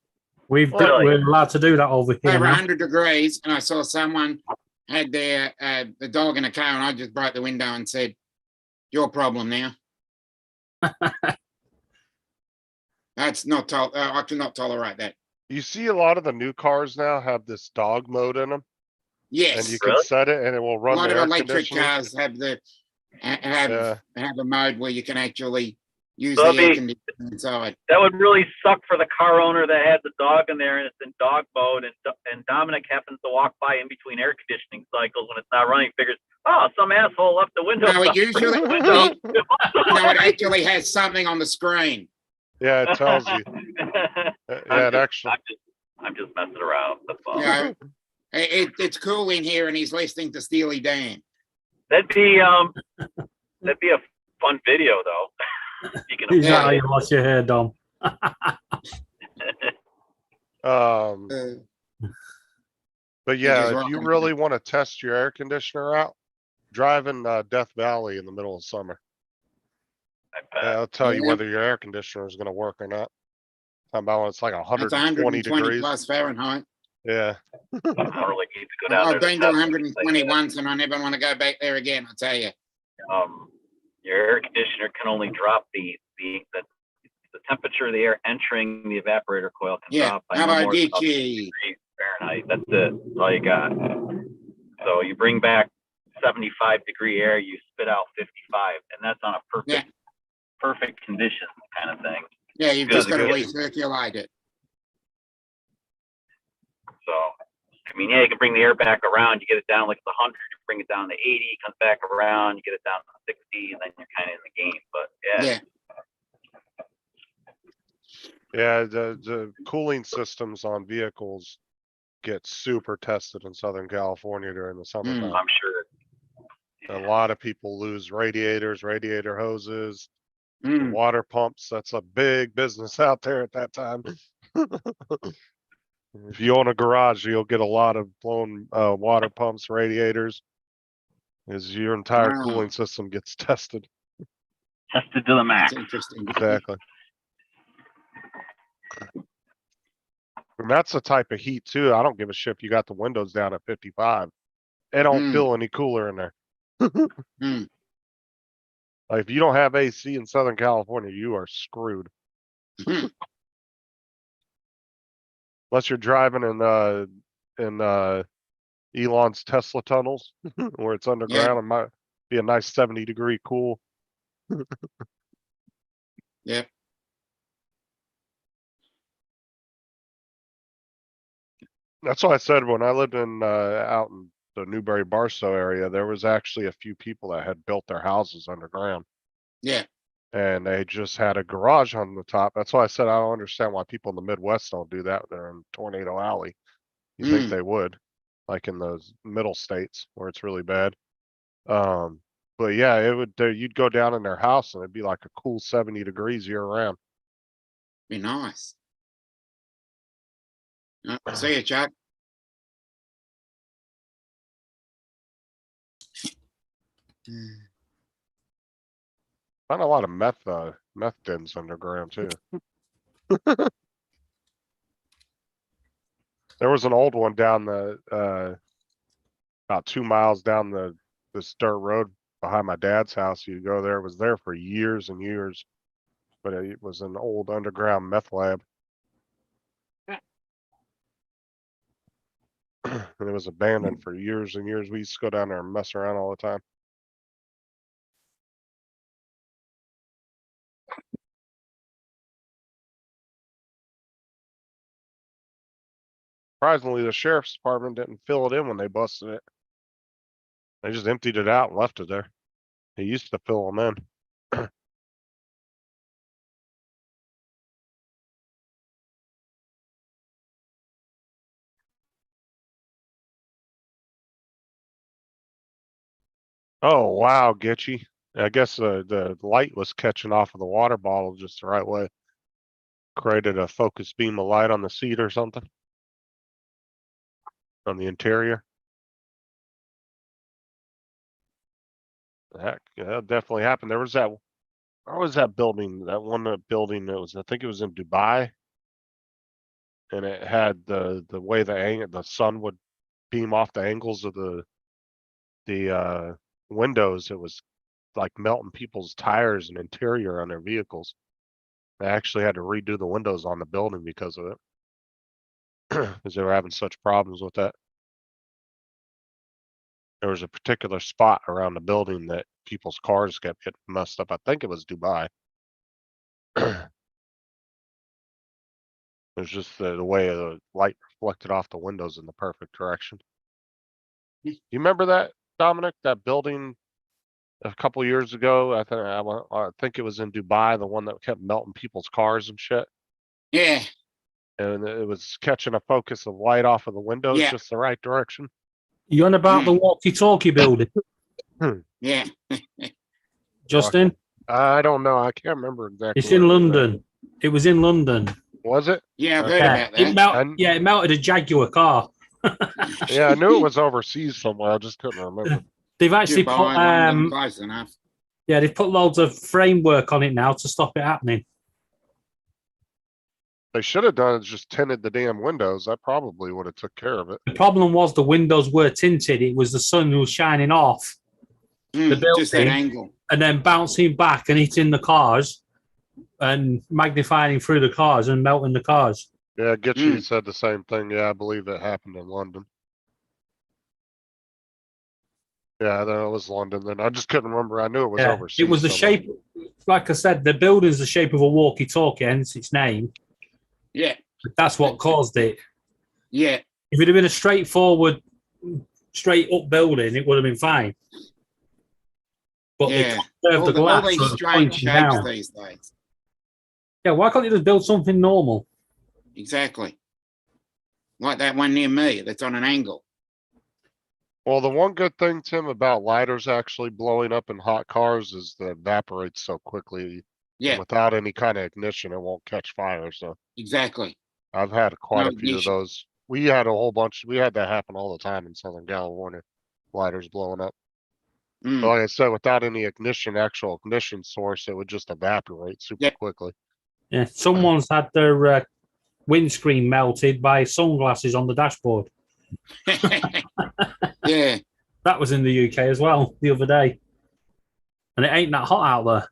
[SPEAKER 1] We've
[SPEAKER 3] Really?
[SPEAKER 1] got, we're allowed to do that over here
[SPEAKER 2] Over
[SPEAKER 1] now.
[SPEAKER 2] 100 degrees, and I saw someone had their the dog in a car, and I just broke the window and said, "Your problem now." That's not I cannot tolerate that.
[SPEAKER 4] You see a lot of the new cars now have this dog mode in them,
[SPEAKER 2] Yes,
[SPEAKER 4] and you can
[SPEAKER 3] Really?
[SPEAKER 4] set it and it will
[SPEAKER 2] a
[SPEAKER 4] run
[SPEAKER 2] lot
[SPEAKER 4] the
[SPEAKER 2] of
[SPEAKER 4] air
[SPEAKER 2] electric
[SPEAKER 4] conditioning.
[SPEAKER 2] cars have
[SPEAKER 4] Yeah.
[SPEAKER 2] have a mode where you can actually use
[SPEAKER 3] So
[SPEAKER 2] the air
[SPEAKER 3] the-
[SPEAKER 2] conditioning inside.
[SPEAKER 3] That would really suck for the car owner that had the dog in there and it's in dog mode, and Dominic happens to walk by in between air conditioning cycles when it's not running. Figures, oh, some asshole left the window.
[SPEAKER 2] No, it
[SPEAKER 3] up.
[SPEAKER 2] usually
[SPEAKER 3] Window.
[SPEAKER 2] no, it actually has something on the screen.
[SPEAKER 4] Yeah, it tells you. Yeah, it actually.
[SPEAKER 3] I'm just messing around. That's all.
[SPEAKER 2] You know, it's cool in here, and he's listening to Steely Dan.
[SPEAKER 3] That'd be a fun video though. Speaking of
[SPEAKER 1] Is that how
[SPEAKER 2] Yeah.
[SPEAKER 1] you wash your hair, Dom?
[SPEAKER 4] Um, but yeah,
[SPEAKER 2] just
[SPEAKER 4] if you
[SPEAKER 2] rocking.
[SPEAKER 4] really want to test your air conditioner out, drive in Death Valley in the middle of summer.
[SPEAKER 3] I bet.
[SPEAKER 4] I'll tell you
[SPEAKER 2] Yeah.
[SPEAKER 4] whether your air conditioner is going to work or not. Talking about when it's like
[SPEAKER 2] That's
[SPEAKER 4] 120
[SPEAKER 2] 120
[SPEAKER 4] degrees.
[SPEAKER 2] plus Fahrenheit.
[SPEAKER 4] Yeah.
[SPEAKER 3] I don't really need to go down there.
[SPEAKER 2] I've been to
[SPEAKER 3] test
[SPEAKER 2] 120
[SPEAKER 3] anything.
[SPEAKER 2] once, and I never want to go back there again. I tell you.
[SPEAKER 3] Your air conditioner can only drop the temperature of the air entering the evaporator coil can
[SPEAKER 2] Yeah.
[SPEAKER 3] drop by
[SPEAKER 2] How
[SPEAKER 3] no
[SPEAKER 2] about
[SPEAKER 3] more than
[SPEAKER 2] you,
[SPEAKER 3] about
[SPEAKER 2] G?
[SPEAKER 3] 50 degrees Fahrenheit. That's it. That's all you got. So you bring back 75-degree air, you spit out 55, and that's on a perfect condition kind of thing.
[SPEAKER 2] Yeah, you've
[SPEAKER 3] Good,
[SPEAKER 2] just got to
[SPEAKER 3] good.
[SPEAKER 2] recirculate it.
[SPEAKER 3] So, I mean, yeah, you can bring the air back around. You get it down like the 100, you bring it down to 80, it comes back around, you get it down to 60, and then you're kind of in the game. But yeah,
[SPEAKER 2] Yeah.
[SPEAKER 4] Yeah, the cooling systems on vehicles get super tested in Southern California during the summertime.
[SPEAKER 3] I'm sure.
[SPEAKER 4] A lot of people lose radiators, radiator hoses,
[SPEAKER 2] Mm.
[SPEAKER 4] water pumps. That's a big business out there at that time. If you own a garage, you'll get a lot of blown water pumps, radiators, as your entire
[SPEAKER 2] Wow.
[SPEAKER 4] cooling system gets tested.
[SPEAKER 3] Tested to the max.
[SPEAKER 2] That's interesting.
[SPEAKER 4] Exactly. And that's the type of heat too. I don't give a shit if you got the windows down at 55. It don't
[SPEAKER 2] Mm.
[SPEAKER 4] feel any cooler in there.
[SPEAKER 2] Mm.
[SPEAKER 4] Like if you don't have AC in Southern California, you are screwed.
[SPEAKER 2] Hmm.
[SPEAKER 4] Unless you're driving in Elon's Tesla tunnels where it's underground, it might be a nice 70-degree cool.
[SPEAKER 2] Yep.
[SPEAKER 4] That's why I said when I lived in out in the Newberry Barstow area, there was actually a few people that had built their houses underground.
[SPEAKER 2] Yeah.
[SPEAKER 4] And they just had a garage on the top. That's why I said I don't understand why people in the Midwest don't do that. They're in Tornado Alley. You think they would, like in those middle states where it's really bad. But yeah, it would. You'd go down in their house and it'd be like a cool 70 degrees year round.
[SPEAKER 2] Be nice. See you, Chuck.
[SPEAKER 4] Found a lot of meth dens underground too. There was an old one down about 2 miles down this dirt road behind my dad's house. You go there, it was there for years and years. But it was an old underground meth lab. And it was abandoned for years and years. We used to go down there and mess around all the time. Surprisingly, the sheriff's department didn't fill it in when they busted it. They just emptied it out and left it there. They used to fill them in. Oh, wow, Gitchy. I guess the light was catching off of the water bottle just the right way. Created a focus beam of light on the seat or something. On the interior. Heck, yeah, that definitely happened. There was that, where was that building? That one building that was, I think it was in Dubai. And it had the way the sun would beam off the angles of the windows. It was like melting people's tires and interior on their vehicles. They actually had to redo the windows on the building because of it. Because they were having such problems with that. There was a particular spot around the building that people's cars kept getting messed up. I think it was Dubai. It was just the way the light reflected off the windows in the perfect direction. You remember that, Dominic? That building a couple years ago? I think it was in Dubai, the one that kept melting people's cars and shit.
[SPEAKER 2] Yeah,
[SPEAKER 4] And it was catching a focus of light off of the windows
[SPEAKER 2] Yeah.
[SPEAKER 4] just the right direction.
[SPEAKER 7] You on about the walkie-talkie building,
[SPEAKER 2] yeah.
[SPEAKER 7] Justin?
[SPEAKER 4] I don't know. I can't remember exactly.
[SPEAKER 7] It's in
[SPEAKER 4] where it was at.
[SPEAKER 7] London. It was in London.
[SPEAKER 4] Was it?
[SPEAKER 2] Yeah, I've heard
[SPEAKER 7] Yeah,
[SPEAKER 2] about that.
[SPEAKER 7] it melted a Jaguar car.
[SPEAKER 4] Yeah, I knew it was overseas somewhere. I just couldn't remember.
[SPEAKER 7] They've actually put
[SPEAKER 2] Dubai, London, close enough.
[SPEAKER 7] yeah, they've put loads of framework on it now to stop it happening.
[SPEAKER 4] They should have done is just tinted the damn windows. That probably would have took care of it.
[SPEAKER 7] The problem was the windows were tinted. It was the sun who was shining off
[SPEAKER 2] Just that
[SPEAKER 7] building.
[SPEAKER 2] angle.
[SPEAKER 7] and then bouncing back and hitting the cars and magnifying through the cars and melting the cars.
[SPEAKER 4] Yeah, Gitchy said the same thing. Yeah, I believe it happened in London. Yeah, that was London then. I just couldn't remember. I knew it was
[SPEAKER 7] Yeah,
[SPEAKER 4] overseas.
[SPEAKER 7] it was the
[SPEAKER 4] somewhere.
[SPEAKER 7] shape, like I said, the building's the shape of a walkie-talkie, hence its name.
[SPEAKER 2] Yeah,
[SPEAKER 7] That's what caused it.
[SPEAKER 2] yeah.
[SPEAKER 7] If it had been a straightforward, straight up building, it would have been fine. But they
[SPEAKER 2] Yeah.
[SPEAKER 7] conserved
[SPEAKER 2] All,
[SPEAKER 7] the
[SPEAKER 2] the, all
[SPEAKER 7] glass
[SPEAKER 2] these
[SPEAKER 7] so it's
[SPEAKER 2] strange
[SPEAKER 7] pointing
[SPEAKER 2] shapes
[SPEAKER 7] down.
[SPEAKER 2] these days.
[SPEAKER 7] Yeah, why can't they just build something normal?
[SPEAKER 2] Exactly. Like that one near me that's on an angle.
[SPEAKER 4] Well, the one good thing, Tim, about lighters actually blowing up in hot cars is that it evaporates so quickly.
[SPEAKER 2] Yeah,
[SPEAKER 4] Without any kind of ignition, it won't catch fire. So
[SPEAKER 2] exactly.
[SPEAKER 4] I've had quite
[SPEAKER 2] No
[SPEAKER 4] a few of
[SPEAKER 2] ignition.
[SPEAKER 4] those. We had a whole bunch. We had that happen all the time in Southern California. Lighters blowing up.
[SPEAKER 2] Mm.
[SPEAKER 4] But like I said, without any ignition, actual ignition source, it would just evaporate super
[SPEAKER 2] Yeah.
[SPEAKER 4] quickly.
[SPEAKER 7] Yeah, someone's had their windscreen melted by sunglasses on the dashboard.
[SPEAKER 2] Yeah,
[SPEAKER 7] That was in the UK as well the other day. And it ain't that hot out there.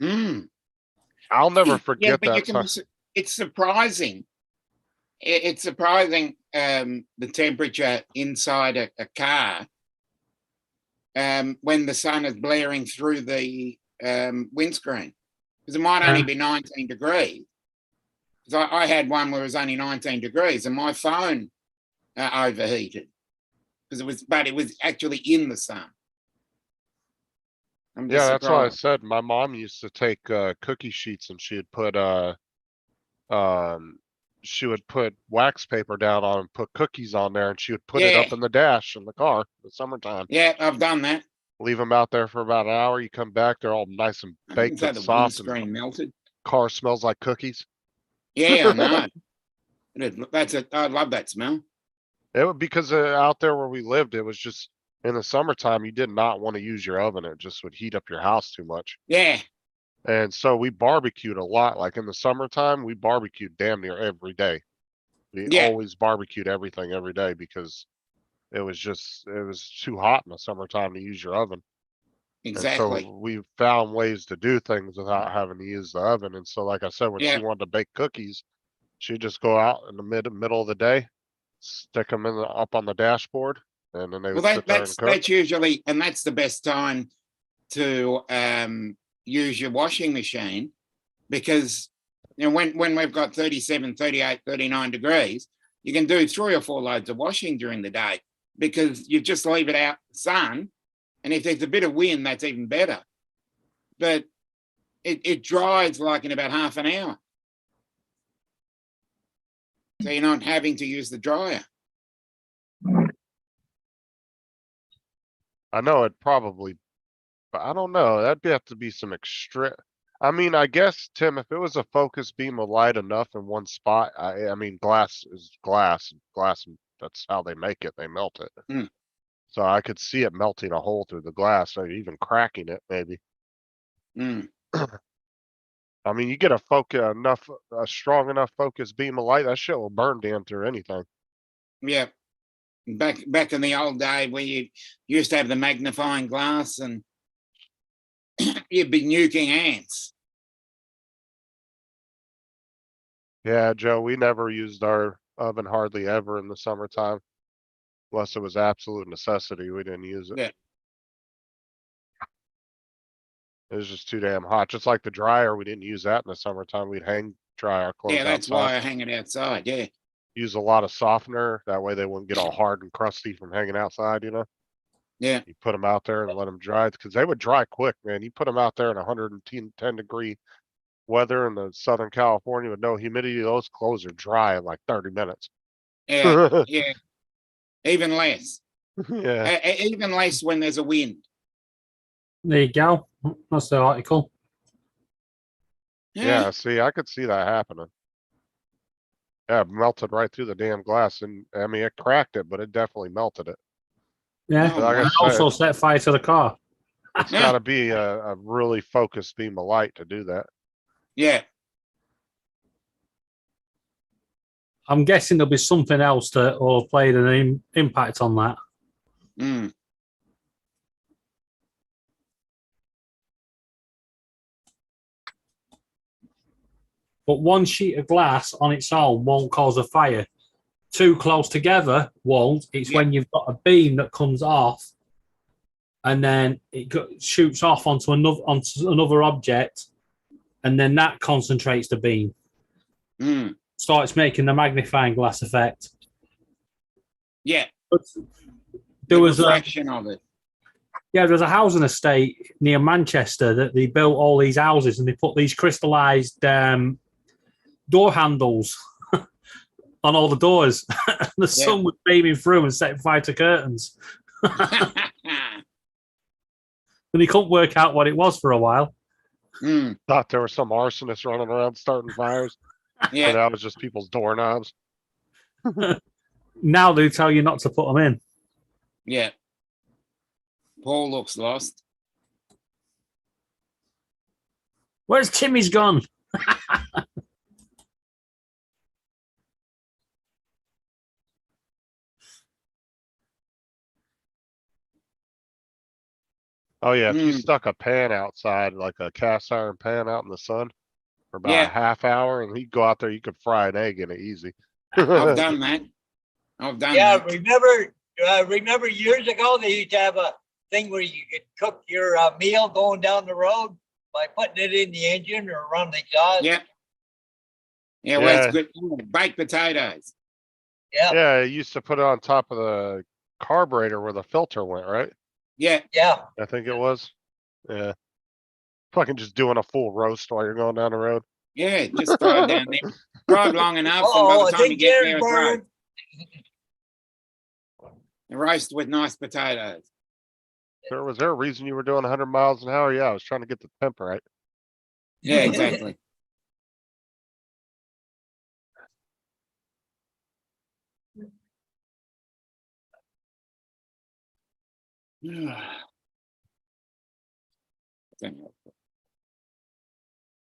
[SPEAKER 2] mm.
[SPEAKER 4] I'll never
[SPEAKER 2] Yeah,
[SPEAKER 4] forget
[SPEAKER 2] but you
[SPEAKER 4] that.
[SPEAKER 2] can,
[SPEAKER 4] time.
[SPEAKER 2] it's surprising. It's surprising the temperature inside a car when the sun is blaring through the windscreen. Because it might only be 19 degrees. Because I had one where it was only 19 degrees and my phone overheated. But it was actually in the sun. I'm just
[SPEAKER 4] Yeah, that's why I
[SPEAKER 2] surprised.
[SPEAKER 4] said my mom used to take cookie sheets and she'd put she would put wax paper down on and put cookies on there and she would put it up
[SPEAKER 2] Yeah.
[SPEAKER 4] in the dash in the car in the summertime.
[SPEAKER 2] Yeah, I've done that.
[SPEAKER 4] Leave them out there for about an hour. You come back, they're all nice and baked
[SPEAKER 2] So
[SPEAKER 4] and
[SPEAKER 2] the
[SPEAKER 4] soft and
[SPEAKER 2] windscreen melted.
[SPEAKER 4] car smells like cookies.
[SPEAKER 2] Yeah, I know. I love that smell.
[SPEAKER 4] It would because out there where we lived, it was just in the summertime, you did not want to use your oven. It just would heat up your house too much.
[SPEAKER 2] Yeah,
[SPEAKER 4] And so we barbecued a lot. Like in the summertime, we barbecued damn near every day. We
[SPEAKER 2] Yeah.
[SPEAKER 4] always barbecued everything every day because it was too hot in the summertime to use your oven. And
[SPEAKER 2] exactly.
[SPEAKER 4] so we found ways to do things without having to use the oven. And so, like I said, when she
[SPEAKER 2] Yeah.
[SPEAKER 4] wanted to bake cookies, she'd just go out in the middle of the day, stick them up on the dashboard, and then they
[SPEAKER 2] Well,
[SPEAKER 4] would sit there and cook.
[SPEAKER 2] that's usually, and that's the best time to use your washing machine, because you know when we've got 37, 38, 39 degrees, you can do 3 or 4 loads of washing during the day, because you just leave it out sun, and if there's a bit of wind, that's even better. But it dries like in about half an hour, so you're not having to use the dryer.
[SPEAKER 4] I know it probably, but I don't know. That'd have to be some extra. I mean, I guess, Tim, if it was a focus beam of light enough in one spot, I mean, glass is glass. Glass, that's how they make it. They melt it.
[SPEAKER 2] Mm.
[SPEAKER 4] So I could see it melting a hole through the glass, or even cracking it, maybe.
[SPEAKER 2] Mm.
[SPEAKER 4] I mean, you get a strong enough focus beam of light, that shit will burn damn through anything.
[SPEAKER 2] Yeah. Back in the old day where you used to have the magnifying glass and you'd be nuking ants.
[SPEAKER 4] Yeah, Joe, we never used our oven hardly ever in the summertime. Unless it was absolute necessity, we didn't use it.
[SPEAKER 2] Yeah.
[SPEAKER 4] It was just too damn hot. Just like the dryer, we didn't use that in the summertime. We'd hang dry our clothes
[SPEAKER 2] Yeah, that's
[SPEAKER 4] outside.
[SPEAKER 2] why I hang it outside. Yeah.
[SPEAKER 4] Use a lot of softener. That way they wouldn't get all hard and crusty from hanging outside, you know?
[SPEAKER 2] Yeah.
[SPEAKER 4] You put them out there and let them dry because they would dry quick, man. You put them out there in 110 degree weather in the Southern California with no humidity, those clothes are dry in like 30 minutes.
[SPEAKER 2] Yeah. Yeah. Even less.
[SPEAKER 4] Yeah.
[SPEAKER 2] Even less when there's a wind.
[SPEAKER 7] There you go. That's the article.
[SPEAKER 4] Yeah, see, I could see that happening. Yeah, it melted right through the damn glass, and I mean, it cracked it, but it definitely melted it.
[SPEAKER 7] Yeah.
[SPEAKER 2] Oh,
[SPEAKER 4] Like I
[SPEAKER 7] And
[SPEAKER 4] said,
[SPEAKER 7] also set fire to the car.
[SPEAKER 4] it's got to be a really focused beam of light to do that.
[SPEAKER 2] Yeah.
[SPEAKER 7] I'm guessing there'll be something else that will have played an impact on that.
[SPEAKER 2] Mm.
[SPEAKER 7] But one sheet of glass on its own won't cause a fire. Too close together won't. It's
[SPEAKER 2] Yeah.
[SPEAKER 7] when you've got a beam that comes off and then it shoots off onto another object, and then that concentrates the beam.
[SPEAKER 2] Mm.
[SPEAKER 7] Starts making the magnifying glass effect.
[SPEAKER 2] Yeah.
[SPEAKER 7] There
[SPEAKER 2] The
[SPEAKER 7] was a
[SPEAKER 2] refraction of it.
[SPEAKER 7] there's a housing estate near Manchester that they built all these houses and they put these crystallized door handles on all the doors. The sun was beaming through and setting fire to curtains. And he couldn't work out what it was for a while.
[SPEAKER 2] Mm.
[SPEAKER 4] Thought there was some arsonist running around starting fires, but
[SPEAKER 2] Yeah.
[SPEAKER 4] that was just people's doorknobs.
[SPEAKER 7] Now they tell you not to put them in.
[SPEAKER 2] Yeah. Paul looks lost.
[SPEAKER 7] Where's Timmy's gone?
[SPEAKER 4] Oh yeah, if you
[SPEAKER 2] Mm.
[SPEAKER 4] stuck a pan outside, like a cast iron pan out in the sun for about a
[SPEAKER 2] Yeah.
[SPEAKER 4] half hour, and he'd go out there, you could fry an egg in it easy.
[SPEAKER 2] I've done that. I've done
[SPEAKER 5] Yeah,
[SPEAKER 2] that.
[SPEAKER 5] remember years ago, they used to have a thing where you could cook your meal going down the road by putting it in the engine or around the exhaust.
[SPEAKER 2] Yeah. Yeah, well,
[SPEAKER 4] Yeah.
[SPEAKER 2] it's good. Ooh, baked potatoes.
[SPEAKER 5] Yeah,
[SPEAKER 4] Yeah, you used to put it on top of the carburetor where the filter went, right?
[SPEAKER 2] Yeah.
[SPEAKER 5] yeah.
[SPEAKER 4] I think it was. Yeah. Fucking just doing a full roast while you're going down the road.
[SPEAKER 2] Yeah, just throw it down there. Drive long enough, and by
[SPEAKER 5] Oh,
[SPEAKER 2] the
[SPEAKER 5] I
[SPEAKER 2] time you
[SPEAKER 5] think
[SPEAKER 2] get
[SPEAKER 5] Darren's
[SPEAKER 2] there, it's right.
[SPEAKER 5] burning.
[SPEAKER 2] A roast with nice potatoes.
[SPEAKER 4] Was there a reason you were doing 100 miles an hour? Yeah, I was trying to get the temp right.
[SPEAKER 2] Yeah, exactly.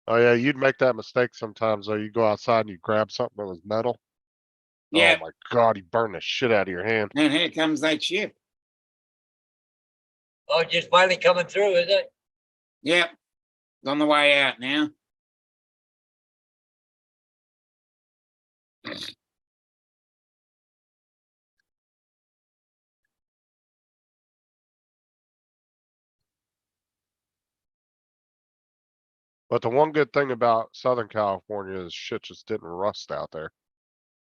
[SPEAKER 4] Oh yeah, you'd make that mistake sometimes though. You go outside and you grab something that was metal.
[SPEAKER 2] Yeah,
[SPEAKER 4] Oh my God, you burn the shit out of your hand.
[SPEAKER 2] and here comes that ship.
[SPEAKER 5] Oh, just finally coming through, is it?
[SPEAKER 2] Yep, it's on the way out now.
[SPEAKER 4] But the one good thing about Southern California is shit just didn't rust out there.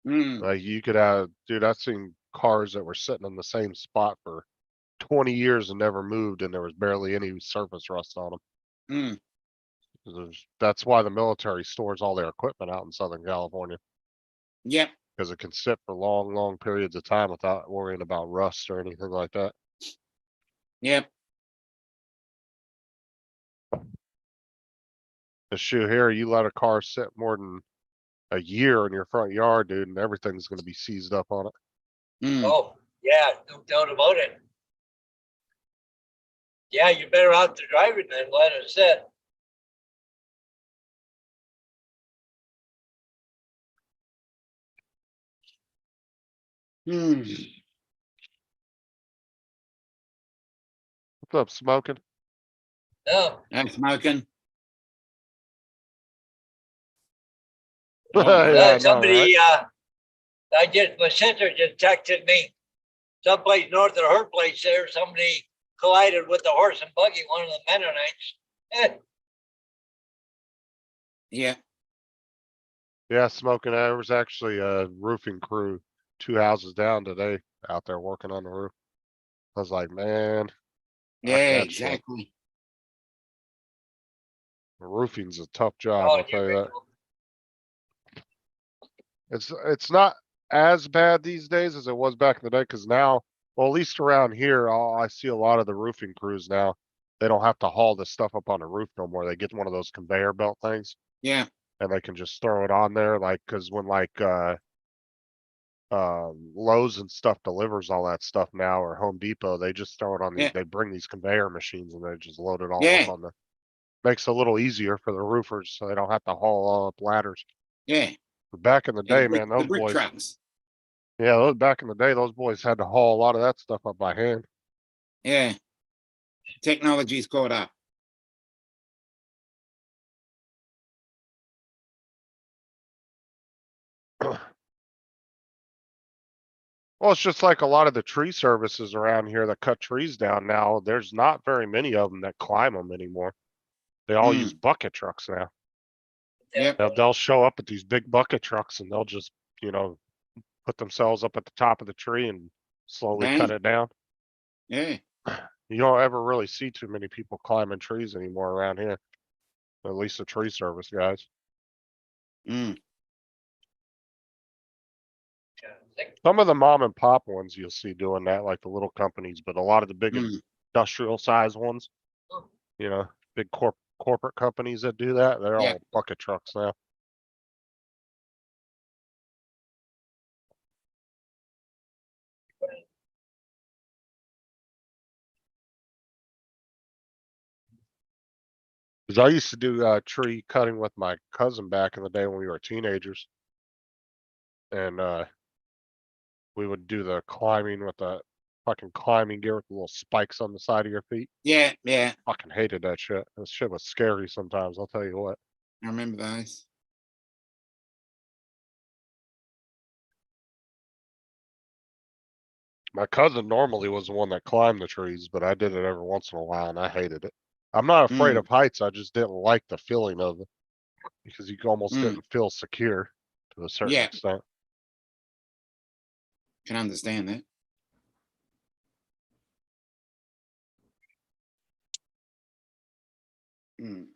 [SPEAKER 2] Mm,
[SPEAKER 4] Like you could have, dude, I've seen cars that were sitting in the same spot for 20 years and never moved, and there was barely any surface rust on them.
[SPEAKER 2] mm,
[SPEAKER 4] That's why the military stores all their equipment out in Southern California,
[SPEAKER 2] yep,
[SPEAKER 4] because it can sit for long, long periods of time without worrying about rust or anything like that.
[SPEAKER 2] yep.
[SPEAKER 4] The shoe here, you let a car sit more than a year in your front yard, dude, and everything's gonna be seized up on it.
[SPEAKER 2] Mm,
[SPEAKER 5] Oh, yeah, no doubt about it. Yeah, you're better out to drive it than let it sit.
[SPEAKER 2] mm.
[SPEAKER 4] What's up, smoking?
[SPEAKER 5] No,
[SPEAKER 2] I'm smoking.
[SPEAKER 4] Yeah, I know, right?
[SPEAKER 5] somebody, my sister just texted me. Someplace north of her place there, somebody collided with the horse and buggy, one of the Mennonites. Eh,
[SPEAKER 2] Yeah,
[SPEAKER 4] Yeah, smoking. There was actually a roofing crew 2 houses down today out there working on the roof. I was like, man, fuck
[SPEAKER 2] yeah,
[SPEAKER 4] that shit.
[SPEAKER 2] exactly.
[SPEAKER 4] Roofing's a tough job,
[SPEAKER 5] oh,
[SPEAKER 4] I'll tell
[SPEAKER 5] you're
[SPEAKER 4] you that.
[SPEAKER 5] miserable.
[SPEAKER 4] It's not as bad these days as it was back in the day, because now, well, at least around here, I see a lot of the roofing crews now. They don't have to haul the stuff up on the roof no more. They get one of those conveyor belt things
[SPEAKER 2] Yeah,
[SPEAKER 4] and they can just throw it on there. Like, cause when Lowe's and stuff delivers all that stuff now, or Home Depot, they just throw it on these,
[SPEAKER 2] yeah,
[SPEAKER 4] they bring these conveyor machines and they just load it all up
[SPEAKER 2] yeah,
[SPEAKER 4] on the, makes it a little easier for the roofers so they don't have to haul all up ladders.
[SPEAKER 2] yeah.
[SPEAKER 4] But back in the
[SPEAKER 2] Yeah,
[SPEAKER 4] day, man,
[SPEAKER 2] the
[SPEAKER 4] those
[SPEAKER 2] brick
[SPEAKER 4] boys,
[SPEAKER 2] trucks.
[SPEAKER 4] yeah, back in the day, those boys had to haul a lot of that stuff up by hand.
[SPEAKER 2] Yeah, technology's caught up.
[SPEAKER 4] Well, it's just like a lot of the tree services around here that cut trees down now. There's not very many of them that climb them anymore. They all use bucket trucks now.
[SPEAKER 2] Yep,
[SPEAKER 4] They'll show up at these big bucket trucks and they'll just, you know, put themselves up at the top of the tree and slowly cut
[SPEAKER 2] bang.
[SPEAKER 4] it down.
[SPEAKER 2] Yeah,
[SPEAKER 4] You don't ever really see too many people climbing trees anymore around here. At least the tree service guys.
[SPEAKER 2] mm,
[SPEAKER 4] Some of the mom and pop ones you'll see doing that, like the little companies, but a lot of the big
[SPEAKER 2] mm.
[SPEAKER 4] industrial size ones, you know, big corporate companies that do that, they're
[SPEAKER 2] Yeah.
[SPEAKER 4] all bucket trucks now. Cause I used to do tree cutting with my cousin back in the day when we were teenagers. And we would do the climbing with the fucking climbing gear with the little spikes on the side of your feet.
[SPEAKER 2] Yeah, yeah.
[SPEAKER 4] Fucking hated that shit. That shit was scary sometimes, I'll tell you what.
[SPEAKER 2] I remember those.
[SPEAKER 4] My cousin normally was the one that climbed the trees, but I did it every once in a while and I hated it. I'm not afraid
[SPEAKER 2] Mm,
[SPEAKER 4] of heights, I just didn't like the feeling of it. Because you almost
[SPEAKER 2] mm.
[SPEAKER 4] didn't feel secure to a certain
[SPEAKER 2] Yeah.
[SPEAKER 4] extent.
[SPEAKER 2] Can understand that. Mm.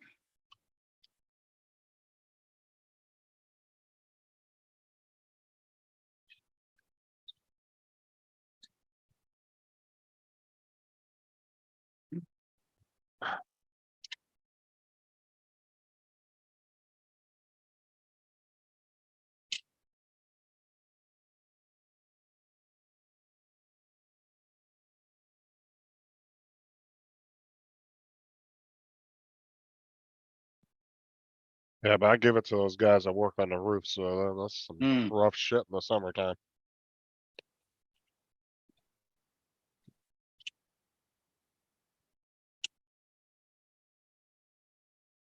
[SPEAKER 4] Yeah, but I give it to those guys that work on the roof, so that's some
[SPEAKER 2] Mm.
[SPEAKER 4] rough shit in the summertime.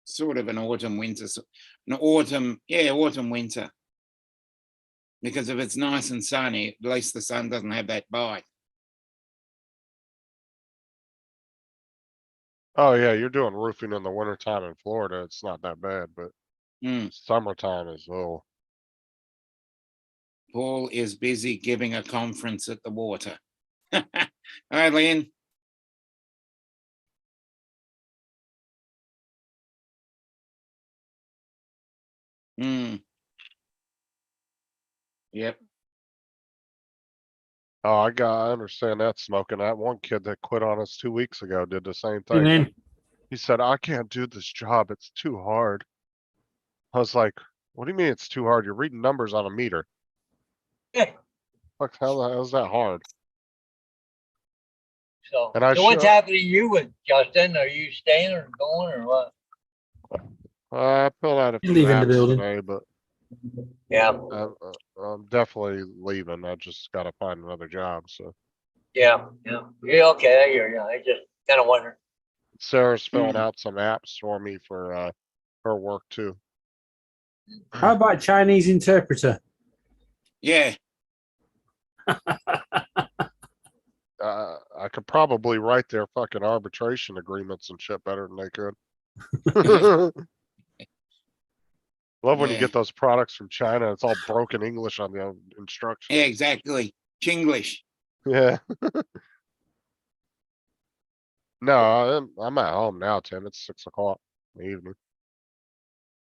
[SPEAKER 2] Sort of an autumn winter, an autumn, yeah, autumn winter. Because if it's nice and sunny, at least the sun doesn't have that bite.
[SPEAKER 4] Oh yeah, you're doing roofing in the wintertime in Florida. It's not that bad, but
[SPEAKER 2] Mm.
[SPEAKER 4] summertime is little.
[SPEAKER 2] Paul is busy giving a conference at the water. All right, Lynn. Mm. Yep.
[SPEAKER 4] Oh, I understand that smoking. That one kid that quit on us 2 weeks ago did the same
[SPEAKER 7] And
[SPEAKER 4] thing.
[SPEAKER 7] then
[SPEAKER 4] He said, I can't do this job. It's too hard. I was like, what do you mean it's too hard? You're reading numbers on a meter. Fuck, how the hell is that hard?
[SPEAKER 5] So,
[SPEAKER 4] And I
[SPEAKER 5] so what's
[SPEAKER 4] show-
[SPEAKER 5] happening to you with Justin? Are you staying or going or what?
[SPEAKER 4] I filled out a
[SPEAKER 7] He's
[SPEAKER 4] few
[SPEAKER 7] leaving the
[SPEAKER 4] apps
[SPEAKER 7] building.
[SPEAKER 4] today, but
[SPEAKER 5] Yeah,
[SPEAKER 4] I'm definitely leaving. I just gotta find another job, so.
[SPEAKER 5] yeah. Yeah, okay, I hear you. I just kind of wonder.
[SPEAKER 4] Sarah's filling
[SPEAKER 2] Mm.
[SPEAKER 4] out some apps for me for her work too.
[SPEAKER 7] how about Chinese interpreter?
[SPEAKER 2] Yeah.
[SPEAKER 4] I could probably write their fucking arbitration agreements and shit better than they could. Love when you
[SPEAKER 2] Yeah.
[SPEAKER 4] get those products from China, it's all broken English on the instructions.
[SPEAKER 2] Yeah, exactly. Chinglish.
[SPEAKER 4] Yeah. No, I'm at home now, Tim. It's 6 o'clock in the evening.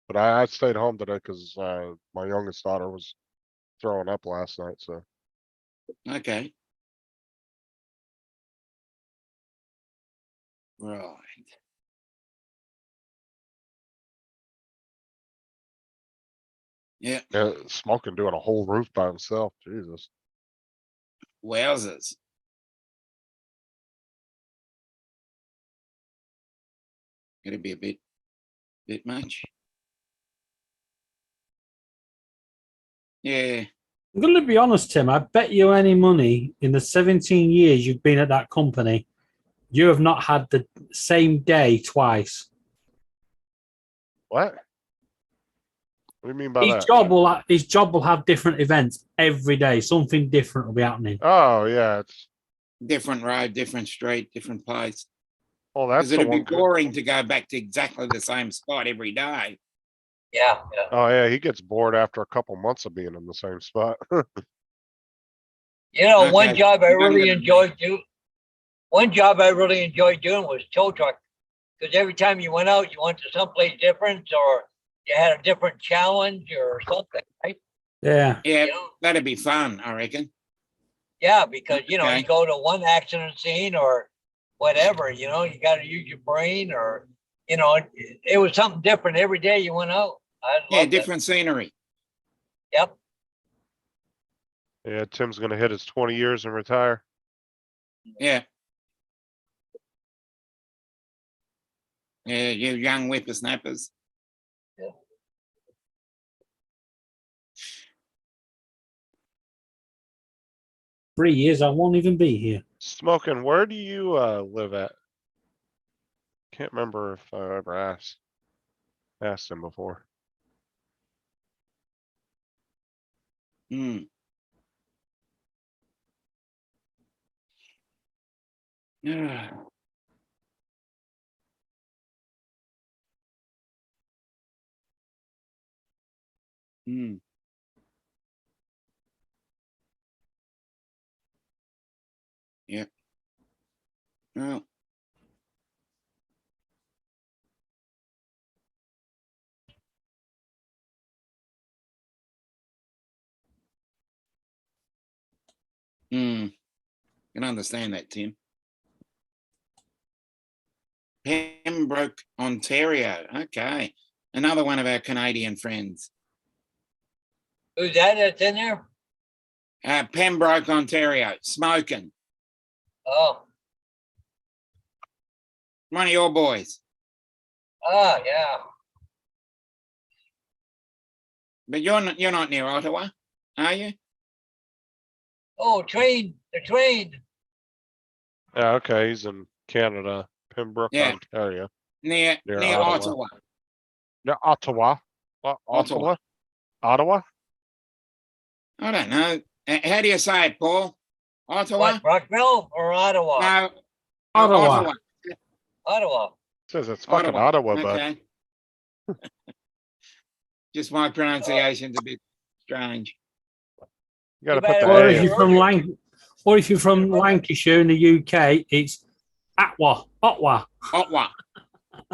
[SPEAKER 4] But I stayed home today because my youngest daughter was throwing up last night, so.
[SPEAKER 2] Okay. Right. Yeah.
[SPEAKER 4] Yeah, smoking doing a whole roof by himself. Jesus.
[SPEAKER 2] Wowzers. It'd be a bit much. Yeah.
[SPEAKER 7] I'm going to be honest, Tim. I bet you any money in the 17 years you've been at that company, you have not had the same day twice.
[SPEAKER 4] What? What do you mean by
[SPEAKER 7] His
[SPEAKER 4] that?
[SPEAKER 7] his job will have different events every day. Something different will be happening.
[SPEAKER 4] Oh yeah, it's
[SPEAKER 2] Different road, different street, different place.
[SPEAKER 4] well that's
[SPEAKER 2] Because
[SPEAKER 4] the
[SPEAKER 2] it'd be
[SPEAKER 4] one good.
[SPEAKER 2] boring to go back to exactly the same spot every day.
[SPEAKER 5] Yeah.
[SPEAKER 4] Oh yeah, he gets bored after a couple months of being in the same spot.
[SPEAKER 5] You know, one
[SPEAKER 2] Okay,
[SPEAKER 5] job I
[SPEAKER 2] you're
[SPEAKER 5] really
[SPEAKER 2] younger than me.
[SPEAKER 5] enjoyed doing. One job I really enjoyed doing was tow truck, because every time you went out, you went to someplace different, or you had a different challenge or something, right?
[SPEAKER 7] Yeah.
[SPEAKER 2] Yeah,
[SPEAKER 5] You know?
[SPEAKER 2] that'd be fun, I reckon.
[SPEAKER 5] Yeah, because you
[SPEAKER 2] Okay.
[SPEAKER 5] go to one accident scene or whatever, you got to use your brain, or it was something different every day you went out. I
[SPEAKER 2] Yeah,
[SPEAKER 5] loved it.
[SPEAKER 2] different scenery.
[SPEAKER 5] Yep.
[SPEAKER 4] Yeah, Tim's gonna hit his 20 years and retire.
[SPEAKER 2] Yeah. Yeah, you young whippersnappers.
[SPEAKER 7] 3 years, I won't even be here.
[SPEAKER 4] Smoking, where do you live at? Can't remember if I ever asked him before.
[SPEAKER 2] Hmm. Yeah. Hmm. Yeah. Well. Can understand that, Tim. Pembroke, Ontario. Okay. Another one of our Canadian friends.
[SPEAKER 5] Who's that's in there?
[SPEAKER 2] Pembroke, Ontario. Smoking.
[SPEAKER 5] Oh,
[SPEAKER 2] One of your boys.
[SPEAKER 5] yeah.
[SPEAKER 2] But you're not near Ottawa, are you?
[SPEAKER 5] Oh, the train.
[SPEAKER 4] Yeah, okay, he's in Canada, Pembroke,
[SPEAKER 2] Yeah.
[SPEAKER 4] Ontario,
[SPEAKER 2] Near
[SPEAKER 4] Near
[SPEAKER 2] Ottawa.
[SPEAKER 4] Ottawa. near Ottawa.
[SPEAKER 2] Ottawa.
[SPEAKER 4] Ottawa?
[SPEAKER 2] I don't know. How do you say it, Paul? Ottawa?
[SPEAKER 5] What, Rockville or Ottawa?
[SPEAKER 2] No.
[SPEAKER 1] Ottawa.
[SPEAKER 5] Ottawa.
[SPEAKER 4] Says it's fucking Ottawa, but
[SPEAKER 2] Okay. Just my pronunciation's a bit strange.
[SPEAKER 4] you gotta
[SPEAKER 5] You
[SPEAKER 4] put the
[SPEAKER 5] better-
[SPEAKER 7] Or
[SPEAKER 4] A
[SPEAKER 7] if
[SPEAKER 4] in.
[SPEAKER 7] you're from or if you're from Lancashire in the UK, it's Atwa.
[SPEAKER 2] Ottawa.
[SPEAKER 5] Ottawa.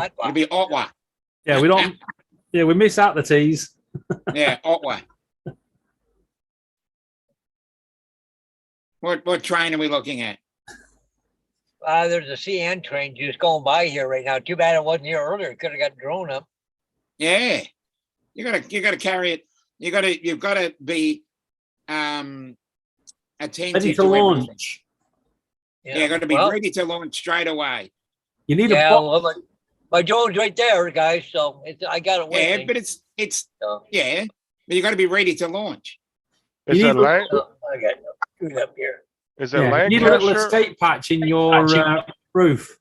[SPEAKER 2] It'll be Ottawa.
[SPEAKER 7] Yeah, we don't. Yeah, we miss out the T's.
[SPEAKER 2] Yeah, Ottawa. What train are we looking at?
[SPEAKER 5] There's a CN train just going by here right now. Too bad it wasn't here earlier. Could have got drone up.
[SPEAKER 2] Yeah. You gotta carry it. You've gotta be attentive
[SPEAKER 7] Ready to
[SPEAKER 2] to everything.
[SPEAKER 7] launch.
[SPEAKER 2] Yeah, you gotta be
[SPEAKER 5] Well,
[SPEAKER 2] ready to launch straight away.
[SPEAKER 7] You need
[SPEAKER 5] yeah,
[SPEAKER 7] a box.
[SPEAKER 5] well, my drone's right there, guys. So I got it with
[SPEAKER 2] Yeah,
[SPEAKER 5] me.
[SPEAKER 2] but it's
[SPEAKER 5] So,
[SPEAKER 2] yeah, but you gotta be ready to launch.
[SPEAKER 4] Is
[SPEAKER 7] You
[SPEAKER 4] it
[SPEAKER 7] need to-
[SPEAKER 5] I got it up here.
[SPEAKER 4] is it
[SPEAKER 7] Yeah, you need a little
[SPEAKER 4] Lancashire?
[SPEAKER 7] escape patch in your roof.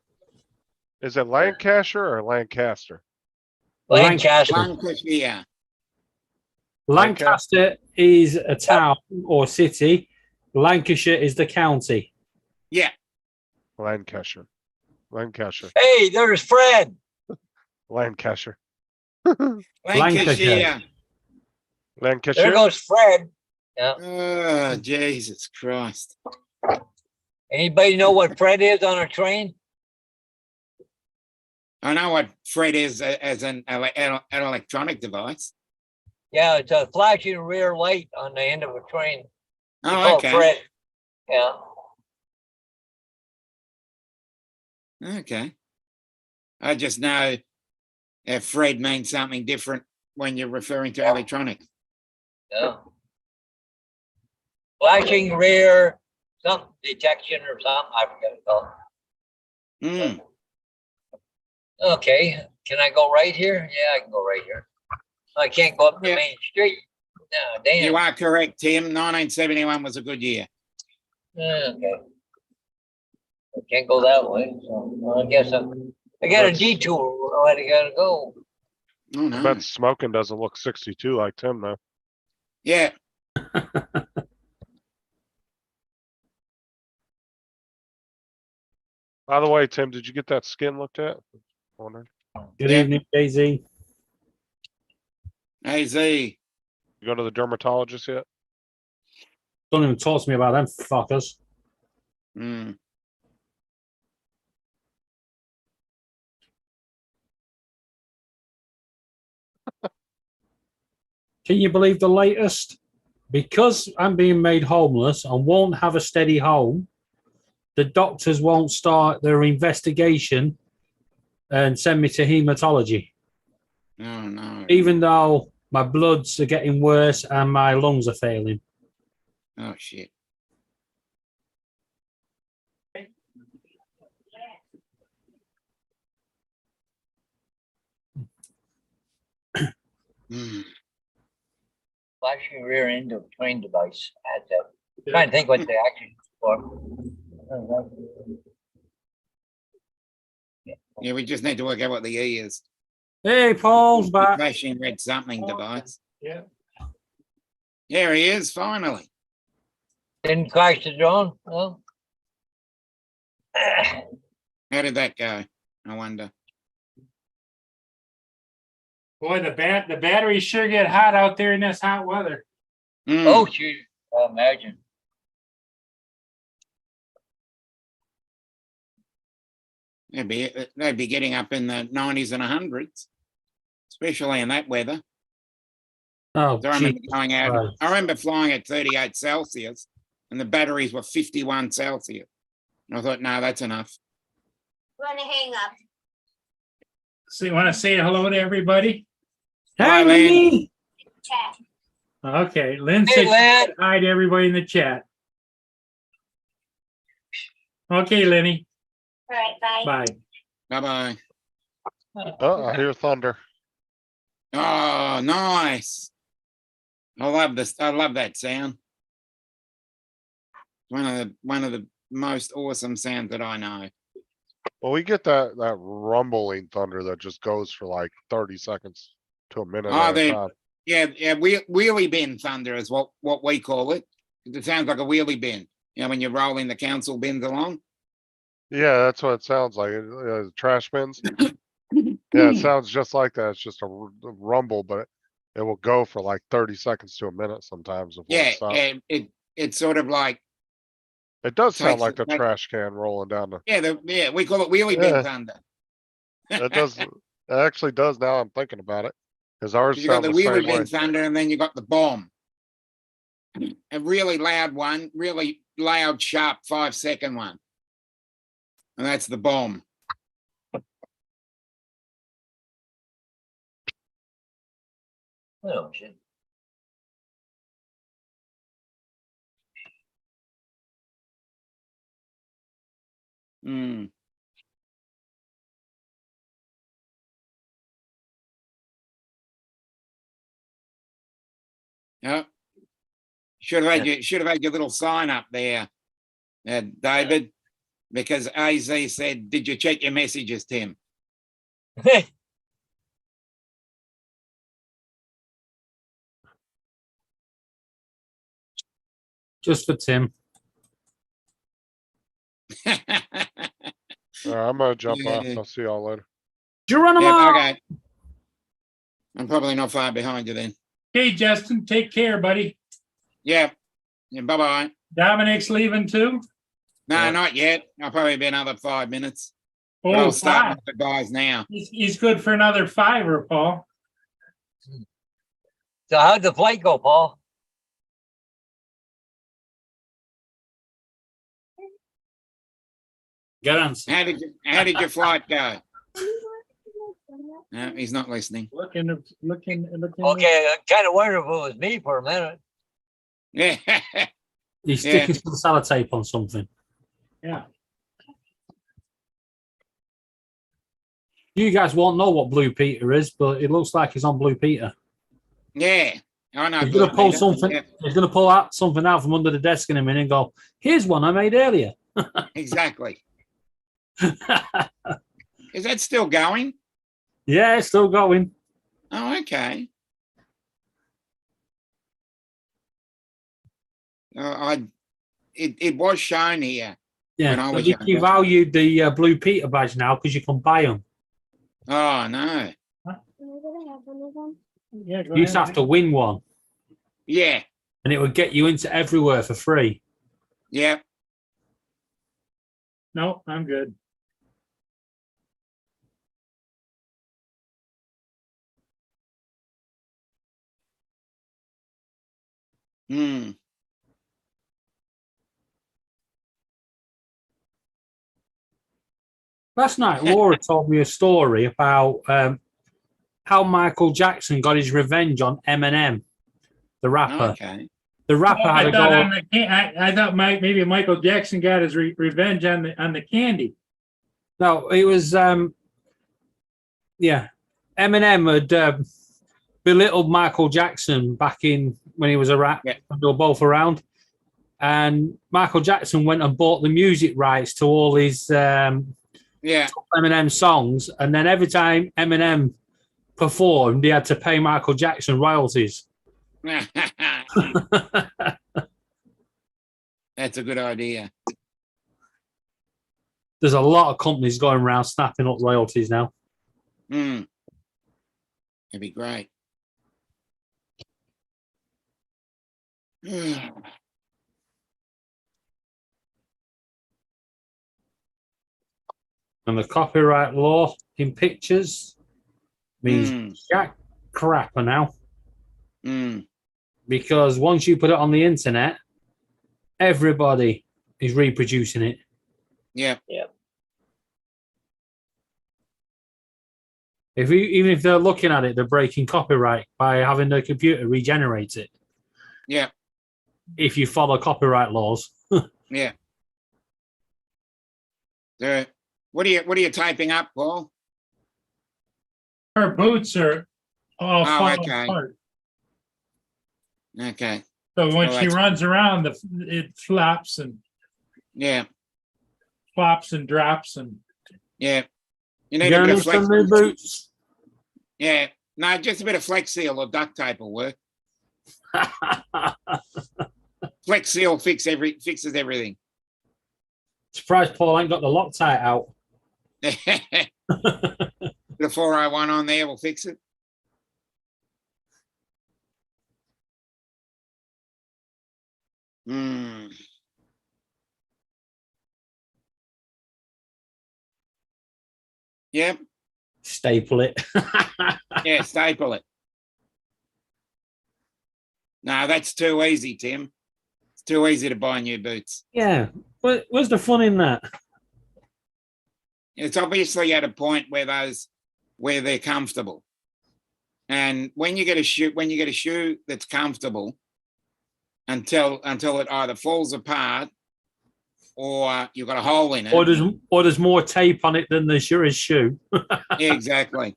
[SPEAKER 4] Is it Lancashire or Lancaster?
[SPEAKER 5] Lancaster.
[SPEAKER 2] Lancashire.
[SPEAKER 7] Lancaster is a town or city. Lancashire is the county.
[SPEAKER 2] Yeah.
[SPEAKER 4] Lancashire. Lancashire.
[SPEAKER 5] Hey, there's Fred.
[SPEAKER 4] Lancashire.
[SPEAKER 2] Lancashire.
[SPEAKER 4] Lancashire.
[SPEAKER 5] There goes Fred.
[SPEAKER 2] Oh, Jesus Christ.
[SPEAKER 5] Anybody know what Fred is on a train?
[SPEAKER 2] I know what Fred is as an electronic device.
[SPEAKER 5] Yeah, it's a flashing rear light on the end of a train. They
[SPEAKER 2] Oh,
[SPEAKER 5] call it
[SPEAKER 2] okay.
[SPEAKER 5] Fred. Yeah.
[SPEAKER 2] Okay. I just know Fred means something different when you're referring to electronics.
[SPEAKER 5] Yeah. Flashing rear, some detection or something. I forget it called.
[SPEAKER 2] Mm.
[SPEAKER 5] Okay, can I go right here? Yeah, I can go right here. I can't go up the
[SPEAKER 2] Yeah.
[SPEAKER 5] main street. No, damn.
[SPEAKER 2] You are correct, Tim. 1971 was a good year.
[SPEAKER 5] Okay. I can't go that way, so well, I guess I got a detour. Where I gotta go?
[SPEAKER 2] Oh,
[SPEAKER 4] I
[SPEAKER 2] no.
[SPEAKER 4] bet smoking doesn't look 62 like Tim though.
[SPEAKER 2] Yeah.
[SPEAKER 4] By the way, Tim, did you get that skin looked at? Wondering.
[SPEAKER 7] Good
[SPEAKER 2] Yeah.
[SPEAKER 7] evening, Daisy.
[SPEAKER 2] AZ.
[SPEAKER 4] You go to the dermatologist yet?
[SPEAKER 7] Don't even talk to me about them fuckers.
[SPEAKER 2] Mm.
[SPEAKER 7] Can you believe the latest? Because I'm being made homeless and won't have a steady home, the doctors won't start their investigation and send me to hematology,
[SPEAKER 2] Oh, no.
[SPEAKER 7] even though my bloods are getting worse and my lungs are failing.
[SPEAKER 2] Oh, shit. Mm.
[SPEAKER 5] Flashing rear end of train device. Adds up. Trying to think what they actually for.
[SPEAKER 2] Yeah, we just need to work out what the E is.
[SPEAKER 7] Hey, Paul's back.
[SPEAKER 2] Flashing red something device.
[SPEAKER 1] Yeah.
[SPEAKER 2] Here he is, finally.
[SPEAKER 5] Didn't crash the drone? No.
[SPEAKER 2] How did that go? I wonder.
[SPEAKER 1] Boy, the batteries sure get hot out there in this hot weather.
[SPEAKER 2] Mm.
[SPEAKER 5] Oh, shoot. Imagine.
[SPEAKER 2] They'd be getting up in the 90s and 100s, especially in that weather.
[SPEAKER 7] Oh,
[SPEAKER 2] I remember
[SPEAKER 7] gee.
[SPEAKER 2] going out.
[SPEAKER 7] Christ.
[SPEAKER 2] I remember flying at 38 Celsius, and the batteries were 51 Celsius. And I thought, no, that's enough.
[SPEAKER 6] Wanna hang up?
[SPEAKER 1] So you want to say hello to everybody?
[SPEAKER 2] Hi,
[SPEAKER 7] Hey,
[SPEAKER 2] Lynn.
[SPEAKER 7] Lee.
[SPEAKER 6] Chat.
[SPEAKER 1] Okay, Lynn
[SPEAKER 5] Hey,
[SPEAKER 1] said
[SPEAKER 5] lad.
[SPEAKER 1] hi to everybody in the chat. Okay, Lenny,
[SPEAKER 6] All right, bye.
[SPEAKER 1] bye.
[SPEAKER 2] Bye bye.
[SPEAKER 4] Oh, I hear thunder.
[SPEAKER 2] Oh, nice. I love this. I love that sound. One of the most awesome sounds that I know.
[SPEAKER 4] Well, we get that rumbling thunder that just goes for like 30 seconds to a minute
[SPEAKER 2] Oh,
[SPEAKER 4] at a
[SPEAKER 2] they,
[SPEAKER 4] time.
[SPEAKER 2] yeah, wheelie bin thunder is what we call it. It sounds like a wheelie bin. You know, when you're rolling the council bins along.
[SPEAKER 4] Yeah, that's what it sounds like. Trash bins. Yeah, it sounds just like that. It's just a rumble, but it will go for like 30 seconds to a minute sometimes before
[SPEAKER 2] Yeah,
[SPEAKER 4] it stops.
[SPEAKER 2] and it's sort of like,
[SPEAKER 4] It does sound
[SPEAKER 2] takes
[SPEAKER 4] like the
[SPEAKER 2] it back-
[SPEAKER 4] trash can rolling down the.
[SPEAKER 2] yeah, we call it wheelie bin
[SPEAKER 4] Yeah.
[SPEAKER 2] thunder.
[SPEAKER 4] It does. It actually does now. I'm thinking about it, because ours
[SPEAKER 2] You got
[SPEAKER 4] sound
[SPEAKER 2] the
[SPEAKER 4] the same
[SPEAKER 2] wheelie
[SPEAKER 4] way.
[SPEAKER 2] bin thunder, and then you got the bomb. A really loud one, really loud, sharp 5-second one. And that's the bomb.
[SPEAKER 5] Oh, shit.
[SPEAKER 2] Mm. Yeah. Should have had your little sign up there, David, because AZ said, "Did you check your messages, Tim?"
[SPEAKER 7] Just for Tim.
[SPEAKER 4] I'm gonna jump
[SPEAKER 2] Yeah.
[SPEAKER 4] off. I'll see y'all later.
[SPEAKER 7] Geronimo!
[SPEAKER 2] Yeah, okay. I'm probably not far behind you then.
[SPEAKER 1] Okay, Justin, take care, buddy.
[SPEAKER 2] Yeah. Bye-bye.
[SPEAKER 1] Dominic's leaving too.
[SPEAKER 2] No,
[SPEAKER 4] Yeah.
[SPEAKER 2] not yet. I'll probably be another 5 minutes. But
[SPEAKER 1] Oh,
[SPEAKER 2] I'll start
[SPEAKER 1] five.
[SPEAKER 2] with the guys now.
[SPEAKER 1] He's good for another fiver, Paul.
[SPEAKER 5] So how'd the flight go, Paul?
[SPEAKER 7] Good answer.
[SPEAKER 2] How did your flight go? No, he's not listening.
[SPEAKER 1] Looking.
[SPEAKER 5] Okay, I kind of wondered if it was me for a minute.
[SPEAKER 2] Yeah.
[SPEAKER 7] He's
[SPEAKER 2] Yeah.
[SPEAKER 7] sticking some sellotape on something.
[SPEAKER 1] Yeah.
[SPEAKER 7] You guys won't know what Blue Peter is, but it looks like he's on Blue Peter.
[SPEAKER 2] Yeah. I know.
[SPEAKER 7] He's gonna
[SPEAKER 2] Blue
[SPEAKER 7] pull
[SPEAKER 2] Peter.
[SPEAKER 7] something.
[SPEAKER 2] Yeah,
[SPEAKER 7] He's gonna pull out something out from under the desk in a minute and go, "Here's one I made earlier."
[SPEAKER 2] exactly. Is that still going?
[SPEAKER 7] Yeah, it's still going.
[SPEAKER 2] Oh, okay. It was shown here. When I
[SPEAKER 7] Yeah,
[SPEAKER 2] was
[SPEAKER 7] but you
[SPEAKER 2] younger.
[SPEAKER 7] valued the Blue Peter badge now because you can buy them.
[SPEAKER 2] Oh no.
[SPEAKER 1] Yeah, go
[SPEAKER 7] You used to
[SPEAKER 1] ahead.
[SPEAKER 7] have to win one,
[SPEAKER 2] Yeah.
[SPEAKER 7] and it would get you into everywhere for free.
[SPEAKER 2] Yeah.
[SPEAKER 1] No, I'm good.
[SPEAKER 2] Hmm.
[SPEAKER 7] Last night, Laura told me a story about how Michael Jackson got his revenge on Eminem, the rapper.
[SPEAKER 2] Okay.
[SPEAKER 7] The rapper had
[SPEAKER 1] I
[SPEAKER 7] a
[SPEAKER 1] thought,
[SPEAKER 7] go.
[SPEAKER 1] I thought maybe Michael Jackson got his revenge on the candy.
[SPEAKER 7] No, it was yeah. Eminem had belittled Michael Jackson back in when he was a rap.
[SPEAKER 2] Yeah.
[SPEAKER 7] They were both around, and Michael Jackson went and bought the music rights to all his
[SPEAKER 2] Yeah.
[SPEAKER 7] Eminem songs, and then every time Eminem performed, he had to pay Michael Jackson royalties.
[SPEAKER 2] That's a good idea.
[SPEAKER 7] There's a lot of companies going around snapping up royalties now.
[SPEAKER 2] Hmm. That'd be great.
[SPEAKER 7] And the copyright law in pictures means
[SPEAKER 2] Hmm.
[SPEAKER 7] jack crapper now,
[SPEAKER 2] Hmm.
[SPEAKER 7] because once you put it on the internet, everybody is reproducing it.
[SPEAKER 2] Yeah.
[SPEAKER 7] Even if they're looking at it, they're breaking copyright by having the computer regenerate it.
[SPEAKER 2] Yeah.
[SPEAKER 7] If you follow copyright laws.
[SPEAKER 2] Yeah. So, what are you typing up, Paul?
[SPEAKER 1] Her boots are all
[SPEAKER 2] Oh,
[SPEAKER 1] falling
[SPEAKER 2] okay.
[SPEAKER 1] apart.
[SPEAKER 2] Okay,
[SPEAKER 1] So when
[SPEAKER 2] Oh,
[SPEAKER 1] she
[SPEAKER 2] that's-
[SPEAKER 1] runs around, it flops and
[SPEAKER 2] yeah,
[SPEAKER 1] flops and drops and
[SPEAKER 2] yeah. You
[SPEAKER 7] You
[SPEAKER 2] need a
[SPEAKER 7] gonna
[SPEAKER 2] bit
[SPEAKER 7] need
[SPEAKER 2] of flex.
[SPEAKER 7] some new boots?
[SPEAKER 2] Yeah, no, just a bit of Flex Seal or duct tape will work. Flex Seal fixes everything.
[SPEAKER 7] Surprised Paul ain't got the Loctite out.
[SPEAKER 2] The 401 on there will fix it. Hmm. Yep,
[SPEAKER 7] Staple it.
[SPEAKER 2] yeah, staple it. No, that's too easy, Tim. It's too easy to buy new boots.
[SPEAKER 7] Yeah. Where's the fun in that?
[SPEAKER 2] It's obviously at a point where they're comfortable. And when you get a shoe that's comfortable until it either falls apart or you've got a hole in it.
[SPEAKER 7] Or there's more tape on it than there sure is shoe.
[SPEAKER 2] Yeah, exactly.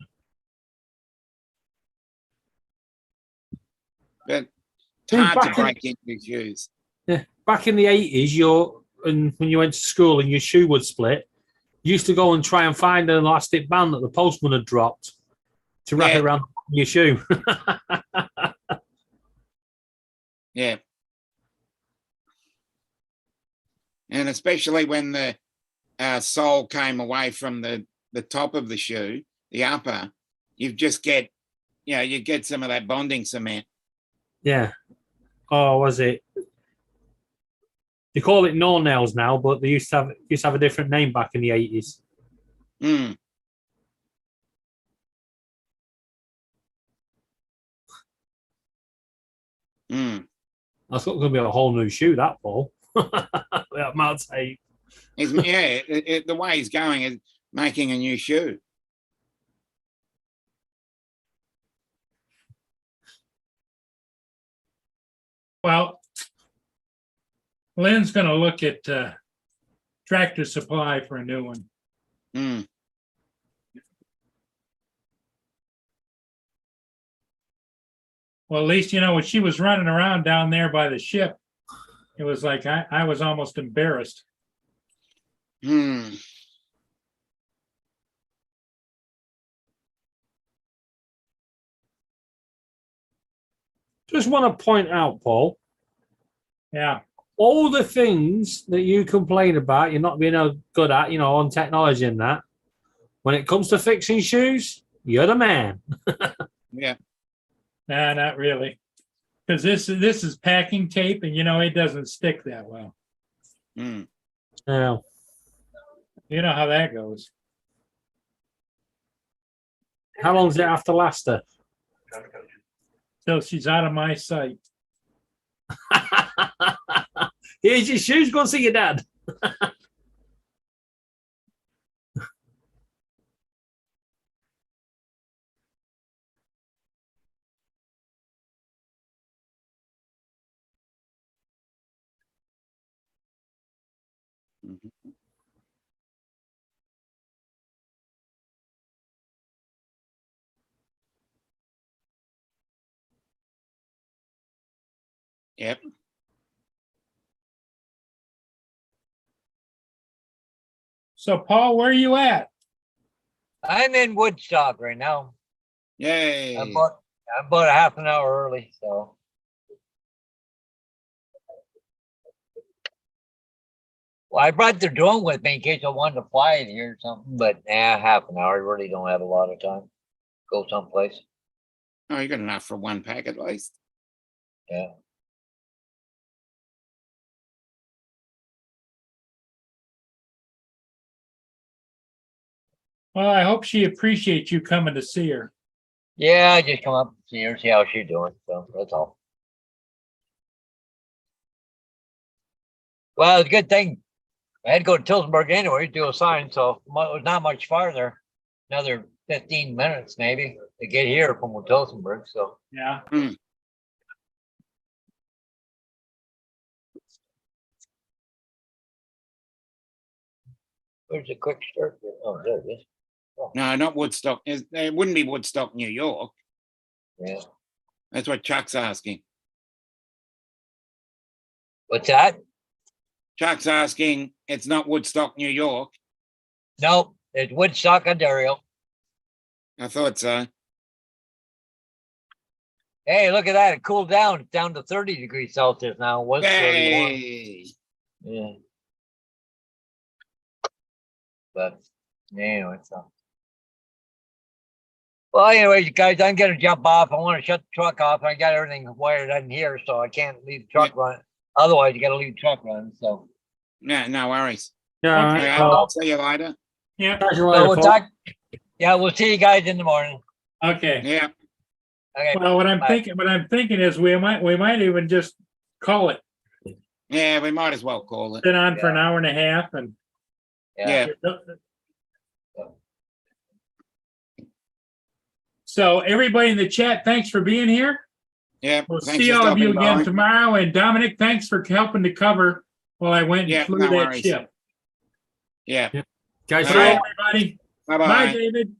[SPEAKER 2] But it's
[SPEAKER 7] Yeah,
[SPEAKER 2] hard to
[SPEAKER 7] back in-
[SPEAKER 2] break into your shoes.
[SPEAKER 7] Yeah. Back in the 80s, and when you went to school and your shoe would split, you used to go and try and find an elastic band that the postman had dropped to wrap
[SPEAKER 2] Yeah.
[SPEAKER 7] it around your shoe.
[SPEAKER 2] Yeah. And especially when the sole came away from the top of the shoe, the upper, you get some of that bonding cement.
[SPEAKER 7] Yeah. Oh, was it? They call it no nails now, but they used to have a different name back in the 80s.
[SPEAKER 2] Mm. Mm.
[SPEAKER 7] That's going to be a whole new shoe, that Paul. That might say.
[SPEAKER 2] The way he's going is making a new shoe.
[SPEAKER 1] well. Lynn's gonna look at Tractor Supply for a new one.
[SPEAKER 2] Mm.
[SPEAKER 1] Well, at least, when she was running around down there by the ship, it was like I was almost embarrassed.
[SPEAKER 2] Hmm.
[SPEAKER 7] Just want to point out, Paul,
[SPEAKER 1] Yeah,
[SPEAKER 7] all the things that you complain about, you're not being good at, on technology and that. When it comes to fixing shoes, you're the man.
[SPEAKER 2] Yeah.
[SPEAKER 1] nah, not really. Because this is packing tape, and it doesn't stick that well.
[SPEAKER 2] Mm.
[SPEAKER 7] Now,
[SPEAKER 1] You know how that goes.
[SPEAKER 7] how long does it have to last her?
[SPEAKER 1] Till she's out of my sight.
[SPEAKER 7] Here's your shoes. Go and see your dad.
[SPEAKER 2] Mhm. Yep.
[SPEAKER 1] So, Paul, where are you at?
[SPEAKER 5] I'm in Woodstock right now.
[SPEAKER 2] Yay.
[SPEAKER 5] I'm about a half an hour early, so. Well, I brought the drone with me in case I wanted to fly it here or something, but half an hour. I really don't have a lot of time. Go someplace.
[SPEAKER 2] Oh, you got enough for one pack at least.
[SPEAKER 5] Yeah.
[SPEAKER 1] Well, I hope she appreciates you coming to see her.
[SPEAKER 5] Yeah, I just come up and see her, see how she's doing. So that's all. Well, it's a good thing. I had to go to Tillsonburg anyway to do a sign, so it was not much farther. Another 15 minutes maybe to get here from Tillsonburg. So
[SPEAKER 1] Yeah.
[SPEAKER 5] where's the quick start? Oh, there it is.
[SPEAKER 2] No, not Woodstock. It wouldn't be Woodstock, New York.
[SPEAKER 5] Yeah.
[SPEAKER 2] That's what Chuck's asking.
[SPEAKER 5] What's that?
[SPEAKER 2] Chuck's asking, it's not Woodstock, New York.
[SPEAKER 5] No, it's Woodstock, Ontario.
[SPEAKER 2] I thought so.
[SPEAKER 5] Hey, look at that. It cooled down. It's down to 30 degrees Celsius now. It was 31.
[SPEAKER 2] Hey,
[SPEAKER 5] Yeah. But anyway, so. Well, anyway, you guys, I'm gonna jump off. I want to shut the truck off. I got everything wired in here, so I can't leave the truck running. Otherwise, you gotta leave the truck running, so.
[SPEAKER 2] no worries.
[SPEAKER 1] Yeah,
[SPEAKER 2] Okay,
[SPEAKER 1] all right,
[SPEAKER 2] I'll see you later.
[SPEAKER 1] yeah,
[SPEAKER 5] So we'll talk. Yeah, we'll see you guys in the morning.
[SPEAKER 1] okay.
[SPEAKER 2] Yeah,
[SPEAKER 5] Okay.
[SPEAKER 1] Well, what I'm
[SPEAKER 5] Bye.
[SPEAKER 1] thinking is we might even just call it,
[SPEAKER 2] yeah, we might as well call it.
[SPEAKER 1] sit on for an hour and a half and.
[SPEAKER 2] Yeah,
[SPEAKER 1] So everybody in the chat, thanks for being here.
[SPEAKER 2] yeah.
[SPEAKER 1] We'll
[SPEAKER 2] Thanks
[SPEAKER 1] see
[SPEAKER 2] for
[SPEAKER 1] all of you
[SPEAKER 2] stopping
[SPEAKER 1] again
[SPEAKER 2] by.
[SPEAKER 1] tomorrow. And Dominic, thanks for helping to cover while I went
[SPEAKER 2] Yeah,
[SPEAKER 1] and flew
[SPEAKER 2] no
[SPEAKER 1] that
[SPEAKER 2] worries.
[SPEAKER 1] ship.
[SPEAKER 2] Yeah,
[SPEAKER 7] Guys,
[SPEAKER 2] All
[SPEAKER 1] Bye,
[SPEAKER 2] right.
[SPEAKER 1] everybody.
[SPEAKER 2] bye
[SPEAKER 1] Bye,
[SPEAKER 2] bye.
[SPEAKER 1] David.